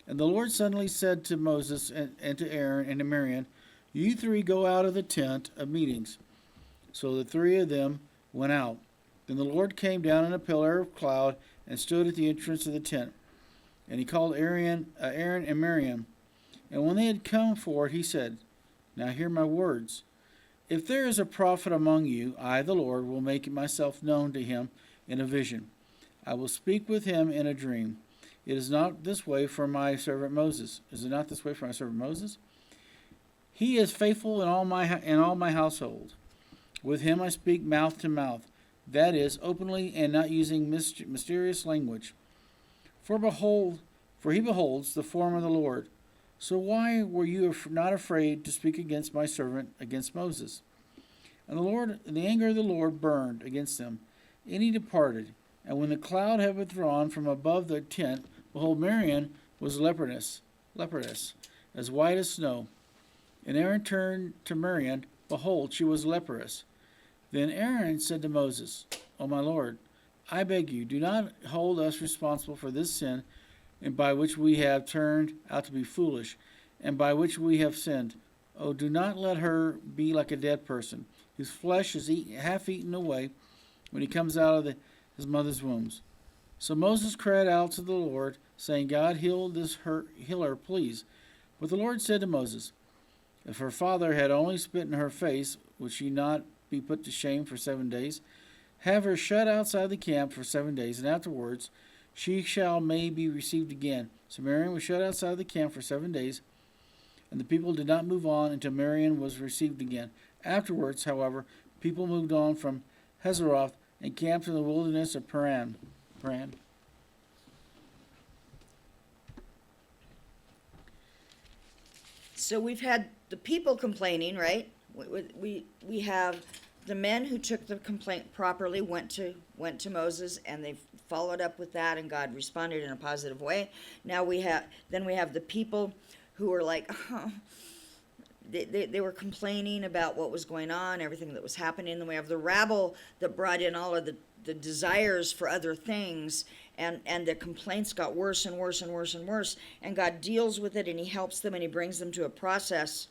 And the Lord suddenly said to Moses and to Aaron and to Miriam, you 3 go out of the tent of meetings. So the 3 of them went out. Then the Lord came down in a pillar of cloud and stood at the entrance of the tent. And he called Aaron and Miriam. And when they had come forward, he said, now hear my words. If there is a prophet among you, I, the Lord, will make myself known to him in a vision. I will speak with him in a dream. It is not this way for my servant Moses. Is it not this way for my servant Moses? He is faithful in all my household. With him I speak mouth to mouth, that is, openly and not using mysterious language. For he beholds the form of the Lord. So why were you not afraid to speak against my servant, against Moses? And the anger of the Lord burned against them, and he departed. And when the cloud had withdrawn from above the tent, behold, Miriam was leprous, as white as snow. And Aaron turned to Miriam, behold, she was leprous. Then Aaron said to Moses, O my Lord, I beg you, do not hold us responsible for this sin, and by which we have turned out to be foolish, and by which we have sinned. Oh, do not let her be like a dead person, whose flesh is half eaten away when he comes out of his mother's wombs. So Moses cried out to the Lord, saying, God, heal her, please. But the Lord said to Moses, if her father had only spit in her face, would she not be put to shame for 7 days? Have her shut outside the camp for 7 days, and afterwards she may be received again. So Miriam was shut outside the camp for 7 days, and the people did not move on until Miriam was received again. Afterwards, however, people moved on from Hazeroth and camped in the wilderness of Paran. So we've had the people complaining, right? We have the men who took the complaint properly, went to Moses, and they followed up with that, and God responded in a positive way. Now we have the people who were like, they were complaining about what was going on, everything that was happening. Then we have the rabble that brought in all of the desires for other things, and the complaints got worse and worse and worse and worse. And God deals with it, and he helps them, and he brings them to a process.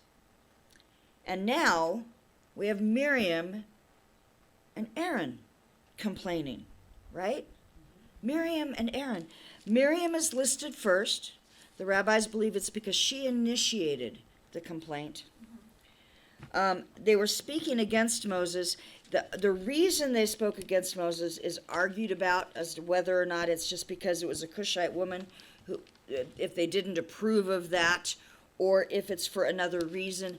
And now we have Miriam and Aaron complaining, right? Miriam and Aaron. Miriam is listed first. The rabbis believe it's because she initiated the complaint. They were speaking against Moses. The reason they spoke against Moses is argued about as to whether or not it's just because it was a Cushite woman who, if they didn't approve of that, or if it's for another reason.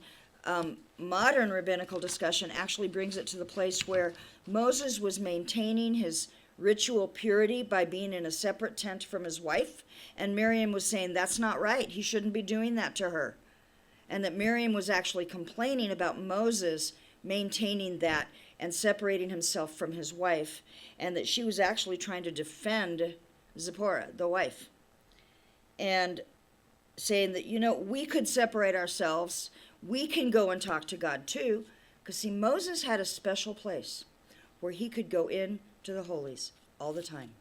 Modern rabbinical discussion actually brings it to the place where Moses was maintaining his ritual purity by being in a separate tent from his wife, and Miriam was saying that's not right, he shouldn't be doing that to her, and that Miriam was actually complaining about Moses maintaining that and separating himself from his wife, and that she was actually trying to defend Zipporah, the wife, and saying that, we could separate ourselves, we can go and talk to God too, because see, Moses had a special place where he could go in to the holies all the time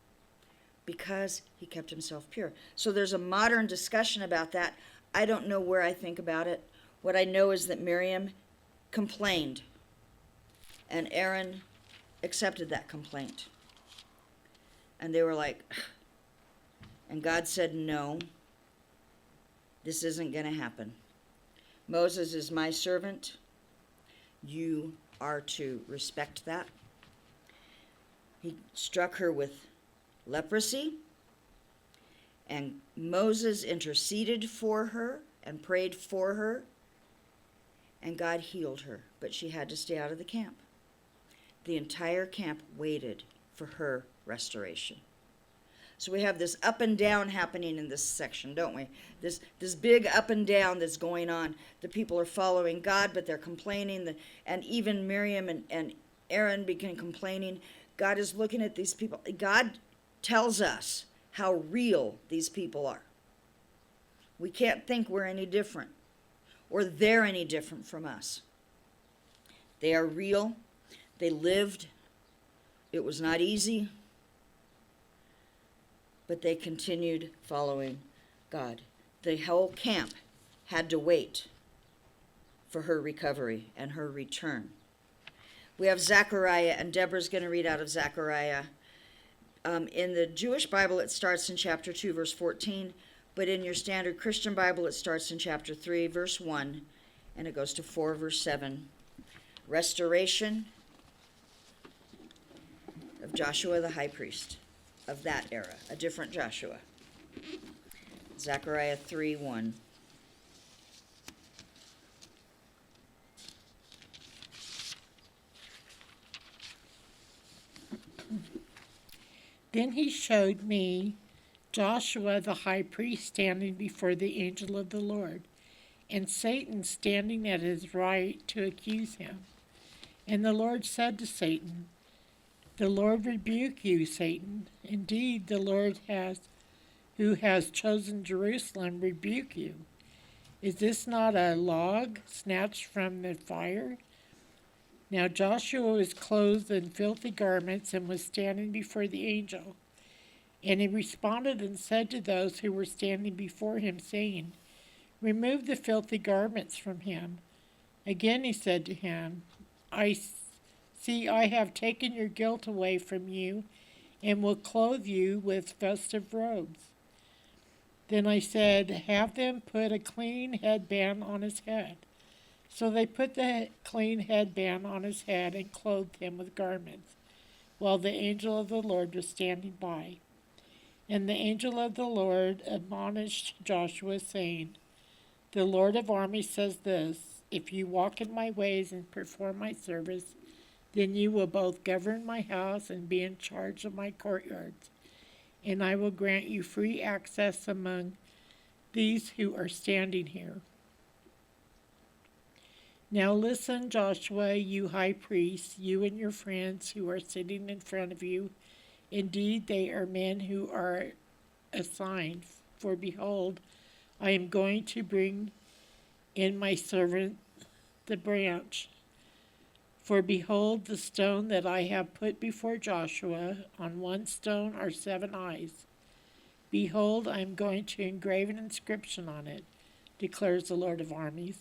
because he kept himself pure. So there's a modern discussion about that. I don't know where I think about it. What I know is that Miriam complained, and Aaron accepted that complaint. And they were like, and God said, no, this isn't going to happen. Moses is my servant. You are to respect that. He struck her with leprosy, and Moses interceded for her and prayed for her, and God healed her, but she had to stay out of the camp. The entire camp waited for her restoration. So we have this up and down happening in this section, don't we? This big up and down that's going on. The people are following God, but they're complaining, and even Miriam and Aaron began complaining. God is looking at these people. God tells us how real these people are. We can't think we're any different or they're any different from us. They are real. They lived. It was not easy, but they continued following God. The whole camp had to wait for her recovery and her return. We have Zechariah, and Deborah's going to read out of Zechariah. In the Jewish Bible, it starts in chapter 2, verse 14, but in your standard Christian Bible, it starts in chapter 3, verse 1, and it goes to 4, verse 7. Restoration of Joshua the high priest of that era, a different Joshua. Zechariah 3, 1. Then he showed me Joshua the high priest standing before the angel of the Lord, and Satan standing at his right to accuse him. And the Lord said to Satan, "The Lord rebuke you, Satan. Indeed, the Lord who has chosen Jerusalem, rebuke you. Is this not a log snatched from the fire?" Now Joshua was clothed in filthy garments and was standing before the angel. And he responded and said to those who were standing before him, saying, "Remove the filthy garments from him." Again he said to him, I have taken your guilt away from you, and will clothe you with festive robes." Then I said, "Have them put a clean headband on his head." So they put the clean headband on his head and clothed him with garments, while the angel of the Lord was standing by. And the angel of the Lord admonished Joshua, saying, "The Lord of armies says this, if you walk in my ways and perform my service, then you will both govern my house and be in charge of my courtyards, and I will grant you free access among these who are standing here. Now listen, Joshua, you high priests, you and your friends who are sitting in front of you. Indeed, they are men who are assigned. For behold, I am going to bring in my servant the branch. For behold, the stone that I have put before Joshua, on one stone are 7 eyes. Behold, I am going to engrave an inscription on it, declares the Lord of armies,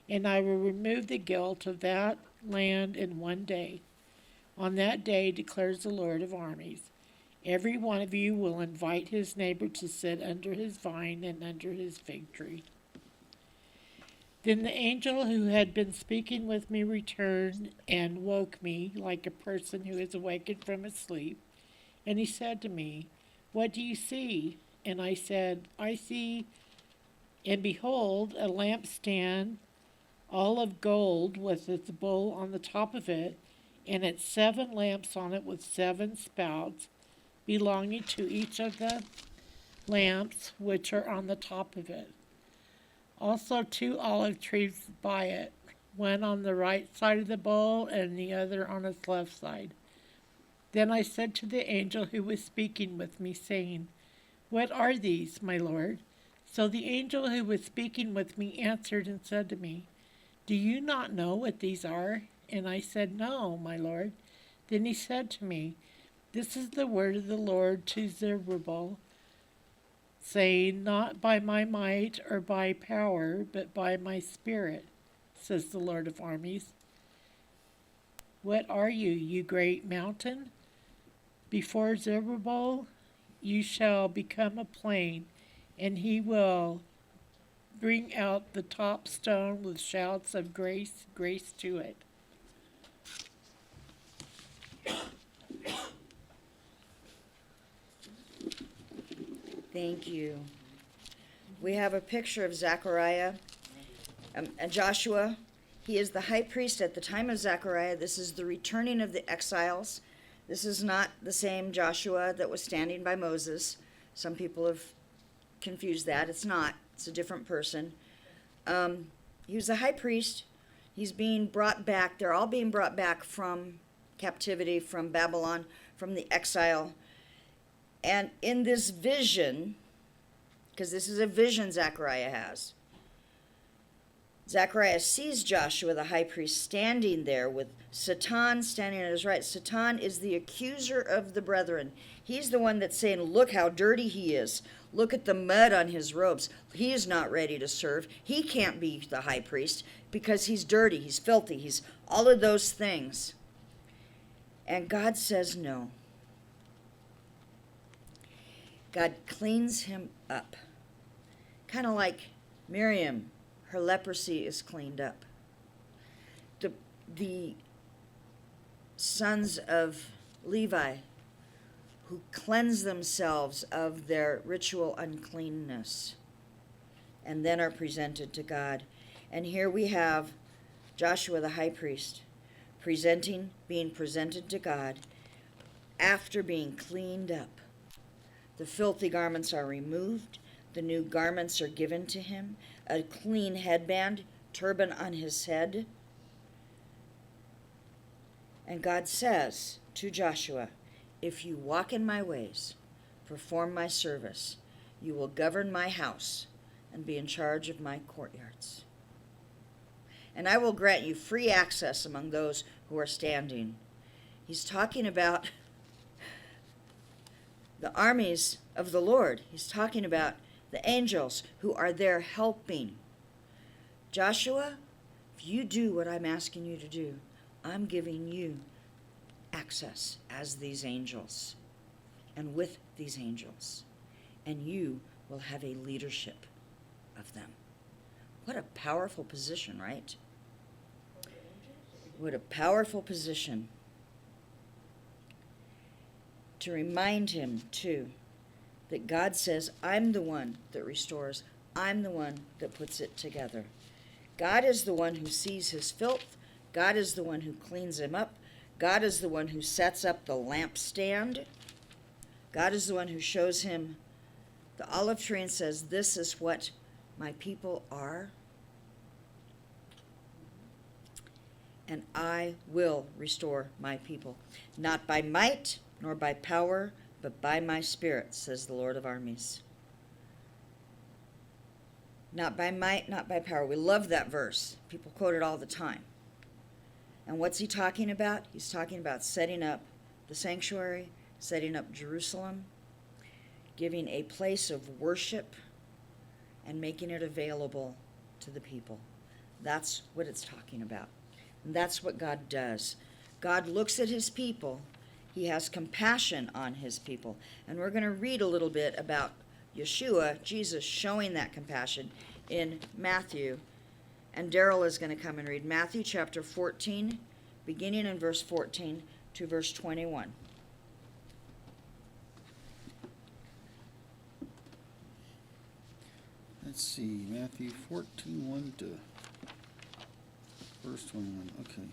and I will remove the guilt of that land in 1 day. On that day, declares the Lord of armies, every one of you will invite his neighbor to sit under his vine and under his fig tree." Then the angel who had been speaking with me returned and woke me like a person who is awakened from his sleep. And he said to me, "What do you see?" And I said, "I see, and behold, a lampstand, all of gold, with its bowl on the top of it, and its 7 lamps on it with 7 spouts, belonging to each of the lamps which are on the top of it. Also 2 olive trees by it, one on the right side of the bowl and the other on its left side." Then I said to the angel who was speaking with me, saying, "What are these, my Lord?" So the angel who was speaking with me answered and said to me, "Do you not know what these are?" And I said, "No, my Lord." Then he said to me, "This is the word of the Lord to Zerubbabel, saying, not by my might or by power, but by my spirit, says the Lord of armies. What are you, you great mountain? Before Zerubbabel you shall become a plain, and he will bring out the top stone with shouts of grace, grace to it." Thank you. We have a picture of Zechariah and Joshua. He is the high priest at the time of Zechariah. This is the returning of the exiles. This is not the same Joshua that was standing by Moses. Some people have confused that. It's not. It's a different person. He was the high priest. He's being brought back. They're all being brought back from captivity, from Babylon, from the exile. And in this vision, because this is a vision Zechariah has, Zechariah sees Joshua, the high priest, standing there with Satan standing at his right. Satan is the accuser of the brethren. He's the one that's saying, look how dirty he is. Look at the mud on his robes. He is not ready to serve. He can't be the high priest because he's dirty, he's filthy, he's all of those things. And God says no. God cleans him up. Kind of like Miriam, her leprosy is cleaned up. The sons of Levi who cleanse themselves of their ritual uncleanness and then are presented to God. And here we have Joshua the high priest being presented to God after being cleaned up. The filthy garments are removed, the new garments are given to him, a clean headband, turban on his head. And God says to Joshua, if you walk in my ways, perform my service, you will govern my house and be in charge of my courtyards. And I will grant you free access among those who are standing. He's talking about the armies of the Lord. He's talking about the angels who are there helping. Joshua, if you do what I'm asking you to do, I'm giving you access as these angels and with these angels, and you will have a leadership of them. What a powerful position, right? What a powerful position. To remind him, too, that God says, I'm the one that restores. I'm the one that puts it together. God is the one who sees his filth. God is the one who cleans him up. God is the one who sets up the lampstand. God is the one who shows him the olive tree and says, this is what my people are. And I will restore my people, not by might nor by power, but by my spirit, says the Lord of armies. Not by might, not by power. We love that verse. People quote it all the time. And what's he talking about? He's talking about setting up the sanctuary, setting up Jerusalem, giving a place of worship, and making it available to the people. That's what it's talking about. And that's what God does. God looks at his people. He has compassion on his people. And we're going to read a little bit about Yeshua, Jesus, showing that compassion in Matthew. And Daryl is going to come and read Matthew chapter 14, beginning in verse 14 to verse 21. Let's see, Matthew 14, 1 to verse 21. Okay.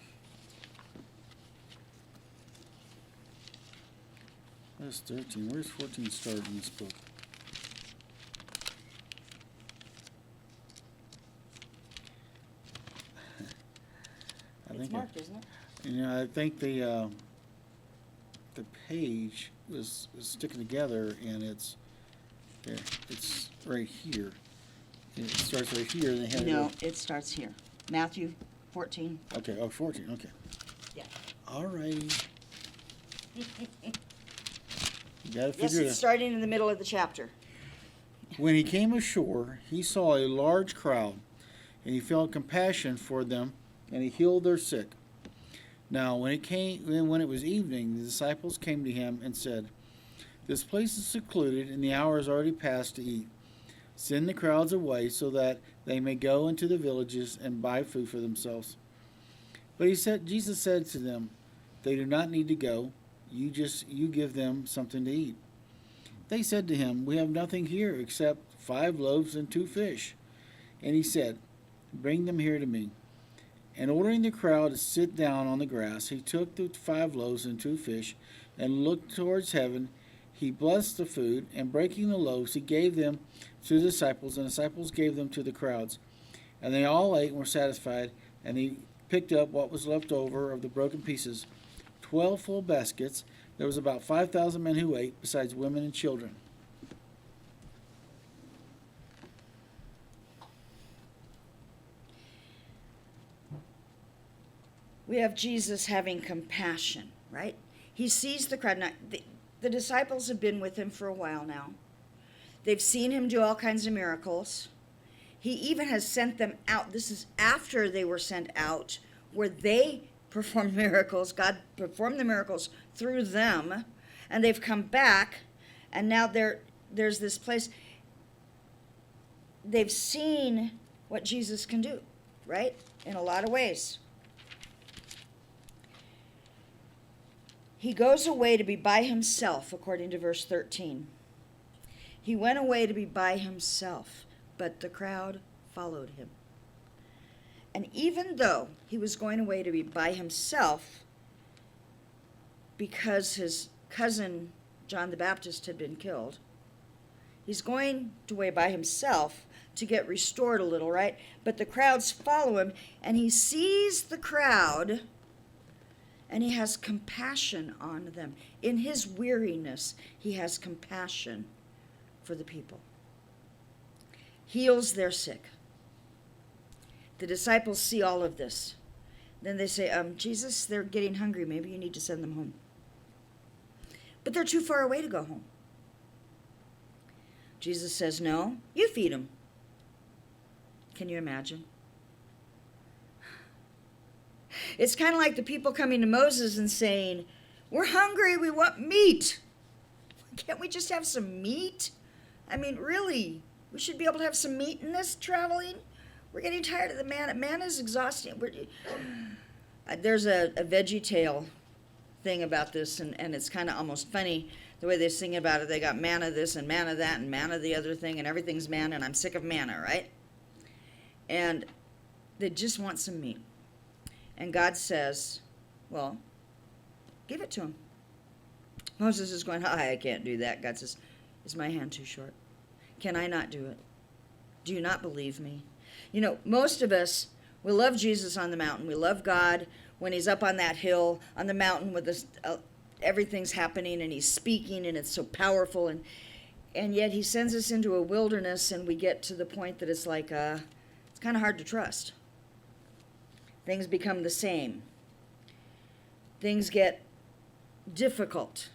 That's 13. Where's 14 start in this book? It's marked, isn't it? I think the page was sticking together, and it's there. It's right here. It starts right here, and they have No, it starts here. Matthew 14. Okay. Oh, 14. Okay. Yeah. All righty. You gotta Yes, figure it it's out. starting in the middle of the chapter. When he came ashore, he saw a large crowd, and he felt compassion for them, and he healed their sick. Now, when it was evening, the disciples came to him and said, "This place is secluded, and the hour is already past to eat. Send the crowds away so that they may go into the villages and buy food for themselves." But Jesus said to them, "They do not need to go. You give them something to eat." They said to him, "We have nothing here except 5 loaves and 2 fish." And he said, "Bring them here to me." And ordering the crowd to sit down on the grass, he took the 5 loaves and 2 fish and looked towards heaven. He blessed the food, and breaking the loaves, he gave them to the disciples, and the disciples gave them to the crowds. And they all ate and were satisfied, and he picked up what was left over of the broken pieces, 12 full baskets. There was about 5,000 men who ate, besides women and children. We have Jesus having compassion, right? He sees the crowd. Now, the disciples have been with him for a while now. They've seen him do all kinds of miracles. He even has sent them out. This is after they were sent out, where they performed miracles. God performed the miracles through them, and they've come back, and now there's this place. They've seen what Jesus can do, right? In a lot of ways. He goes away to be by himself, according to verse 13. He went away to be by himself, but the crowd followed him. And even though he was going away to be by himself, because his cousin John the Baptist had been killed. He's going away by himself to get restored a little, right? But the crowds follow him, and he sees the crowd, and he has compassion on them. In his weariness, he has compassion for the people. Heals their sick. The disciples see all of this. Then they say, Jesus, they're getting hungry. Maybe you need to send them home. But they're too far away to go home. Jesus says, no, you feed them. Can you imagine? It's kind of like the people coming to Moses and saying, we're hungry, we want meat. Can't we just have some meat? I mean, really, we should be able to have some meat in this traveling. We're getting tired of the manna. Manna is exhausting. There's a Veggie Tale thing about this, and it's kind of almost funny the way they sing about it. They got manna this and manna that and manna the other thing, and everything's manna, and I'm sick of manna, right? And they just want some meat. And God says, well, give it to them. Moses is going, I can't do that. God says, is my hand too short? Can I not do it? Do you not believe me? You know, most of us, we love Jesus on the mountain. We love God when he's up on that hill, on the mountain with this, everything's happening and he's speaking and it's so powerful. And yet he sends us into a wilderness and we get to the point that it's like, it's kind of hard to trust. Things become the same. Things get difficult.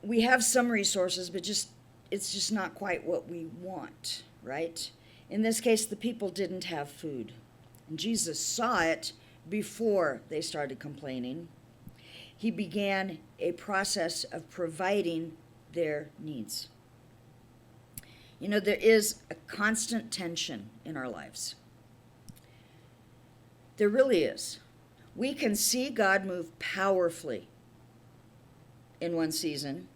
We have some resources, but it's just not quite what we want, right? In this case, the people didn't have food. And Jesus saw it before they started complaining. He began a process of providing their needs. You know, there is a constant tension in our lives. There really is. We can see God move powerfully in one season,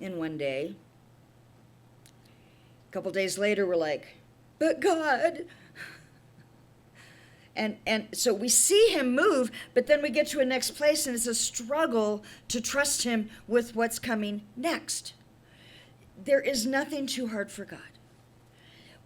in one day. A couple days later, we're like, but God. And so we see him move, but then we get to a next place, and it's a struggle to trust him with what's coming next. There is nothing too hard for God.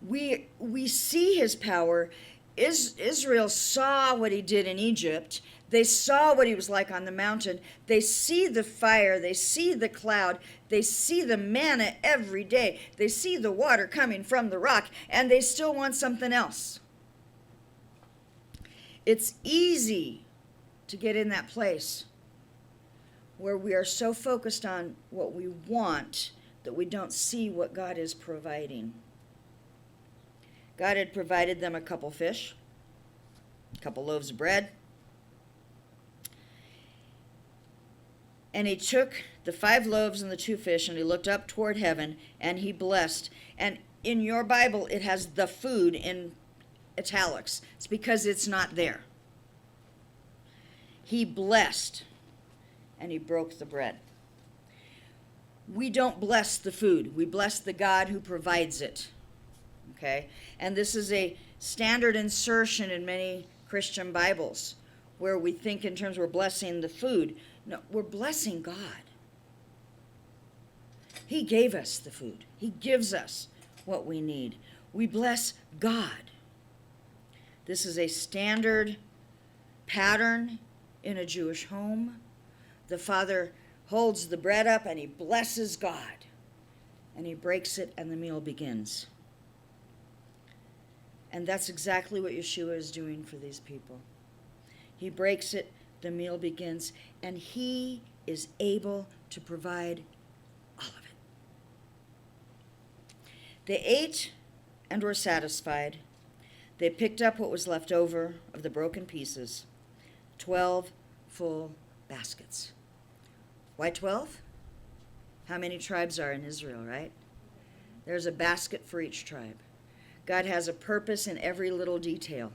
We see his power. Israel saw what he did in Egypt. They saw what he was like on the mountain. They see the fire. They see the cloud. They see the manna every day. They see the water coming from the rock, and they still want something else. It's easy to get in that place where we are so focused on what we want that we don't see what God is providing. God had provided them a couple fish, a couple loaves of bread, and he took the 5 loaves and the 2 fish, and he looked up toward heaven, and he blessed. And in your Bible, it has the food in italics. It's because it's not there. He blessed, and he broke the bread. We don't bless the food. We bless the God who provides it. Okay? And this is a standard insertion in many Christian Bibles where we think in terms we're blessing the food. No, we're blessing God. He gave us the food. He gives us what we need. We bless God. This is a standard pattern in a Jewish home. The father holds the bread up and he blesses God. And he breaks it and the meal begins. And that's exactly what Yeshua is doing for these people. He breaks it, the meal begins, and he is able to provide all of it. They ate and were satisfied. They picked up what was left over of the broken pieces, 12 full baskets. Why 12? How many tribes are in Israel, right? There's a basket for each tribe. God has a purpose in every little detail.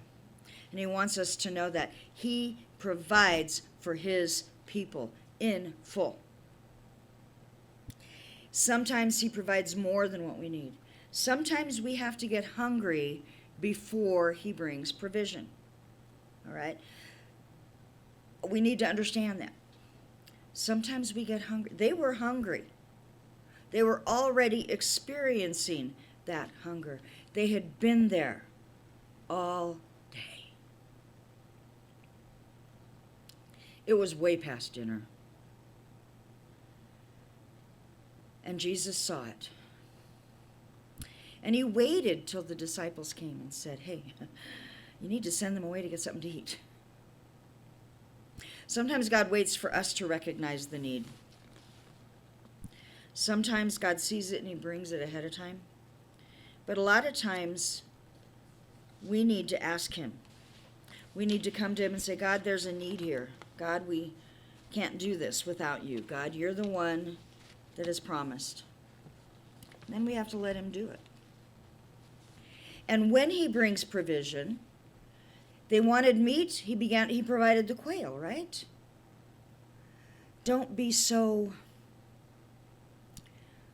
And he wants us to know that he provides for his people in full. Sometimes he provides more than what we need. Sometimes we have to get hungry before he brings provision. All right? We need to understand that. Sometimes we get hungry. They were hungry. They were already experiencing that hunger. They had been there all day. It was way past dinner. And Jesus saw it. And he waited till the disciples came and said, hey, you need to send them away to get something to eat. Sometimes God waits for us to recognize the need. Sometimes God sees it and he brings it ahead of time. But a lot of times, we need to ask him. We need to come to him and say, God, there's a need here. God, we can't do this without you. God, you're the one that has promised. And then we have to let him do it. And when he brings provision, they wanted meat, he provided the quail, right? Don't be so,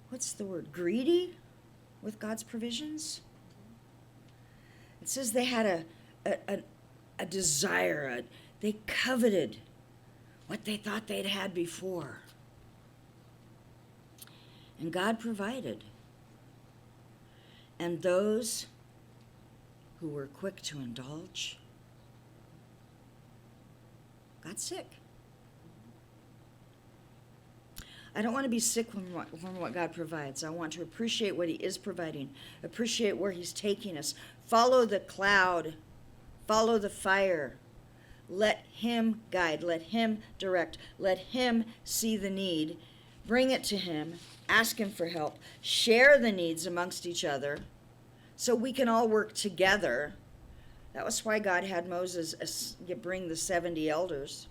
what's the word, greedy with God's provisions. It says they had a desire, they coveted what they thought they'd had before. And God provided. And those who were quick to indulge got sick. I don't want to be sick from what God provides. I want to appreciate what he is providing, appreciate where he's taking us. Follow the cloud, follow the fire. Let him guide, let him direct, let him see the need. Bring it to him, ask him for help, share the needs amongst each other so we can all work together. That was why God had Moses bring the 70 elders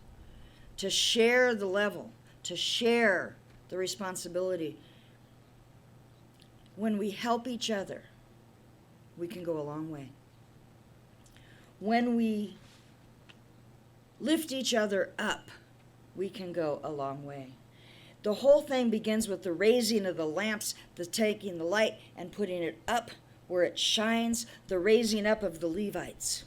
to share the level, to share the responsibility. When we help each other, we can go a long way. When we lift each other up, we can go a long way. The whole thing begins with the raising of the lamps, the taking the light and putting it up where it shines, the raising up of the Levites.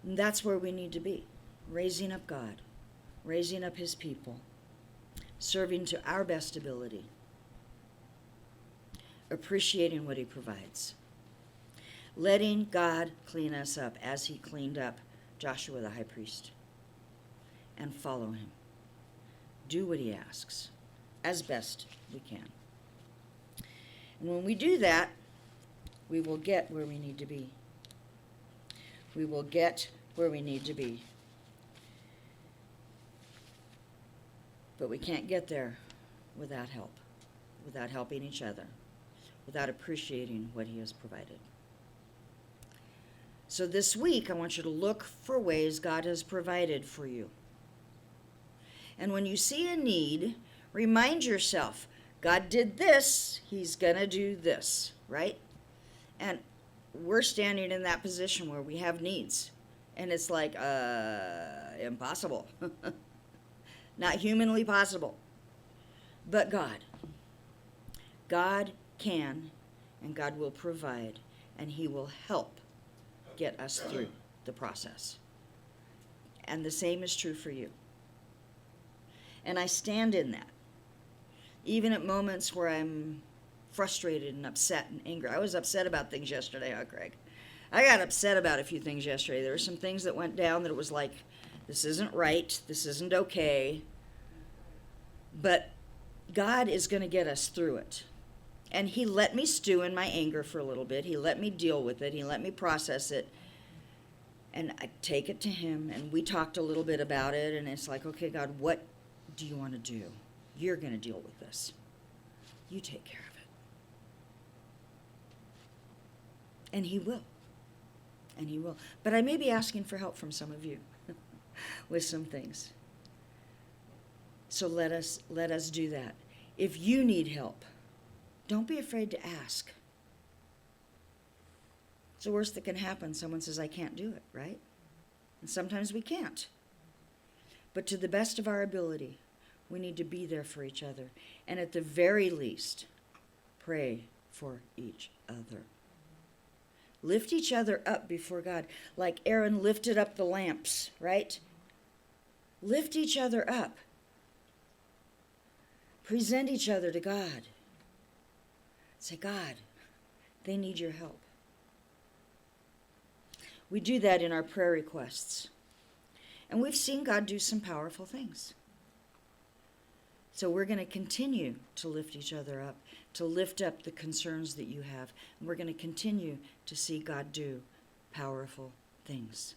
And that's where we need to be, raising up God, raising up his people, serving to our best ability, appreciating what he provides, letting God clean us up as he cleaned up Joshua the high priest, and follow him. Do what he asks as best we can. And when we do that, we will get where we need to be. We will get where we need to be. But we can't get there without help, without helping each other, without appreciating what he has provided. So this week, I want you to look for ways God has provided for you. And when you see a need, remind yourself, God did this, he's going to do this, right? And we're standing in that position where we have needs. And it's like, impossible. Not humanly possible. But God. God can, and God will provide, and he will help get us through the process. And the same is true for you. And I stand in that. Even at moments where I'm frustrated and upset and angry. I was upset about things yesterday, huh, Craig? I got upset about a few things yesterday. There were some things that went down that it was like, this isn't right, this isn't okay. But God is going to get us through it. And he let me stew in my anger for a little bit. He let me deal with it. He let me process it. And I take it to him, and we talked a little bit about it, and it's like, okay, God, what do you want to do? You're going to deal with this. You take care of it. And he will. And he will. But I may be asking for help from some of you with some things. So let us do that. If you need help, don't be afraid to ask. It's the worst that can happen. Someone says, I can't do it, right? And sometimes we can't. But to the best of our ability, we need to be there for each other. And at the very least, pray for each other. Lift each other up before God, like Aaron lifted up the lamps, right? Lift each other up. Present each other to God. Say, God, they need your help. We do that in our prayer requests. And we've seen God do some powerful things. So we're going to continue to lift each other up, to lift up the concerns that you have. And we're going to continue to see God do powerful things.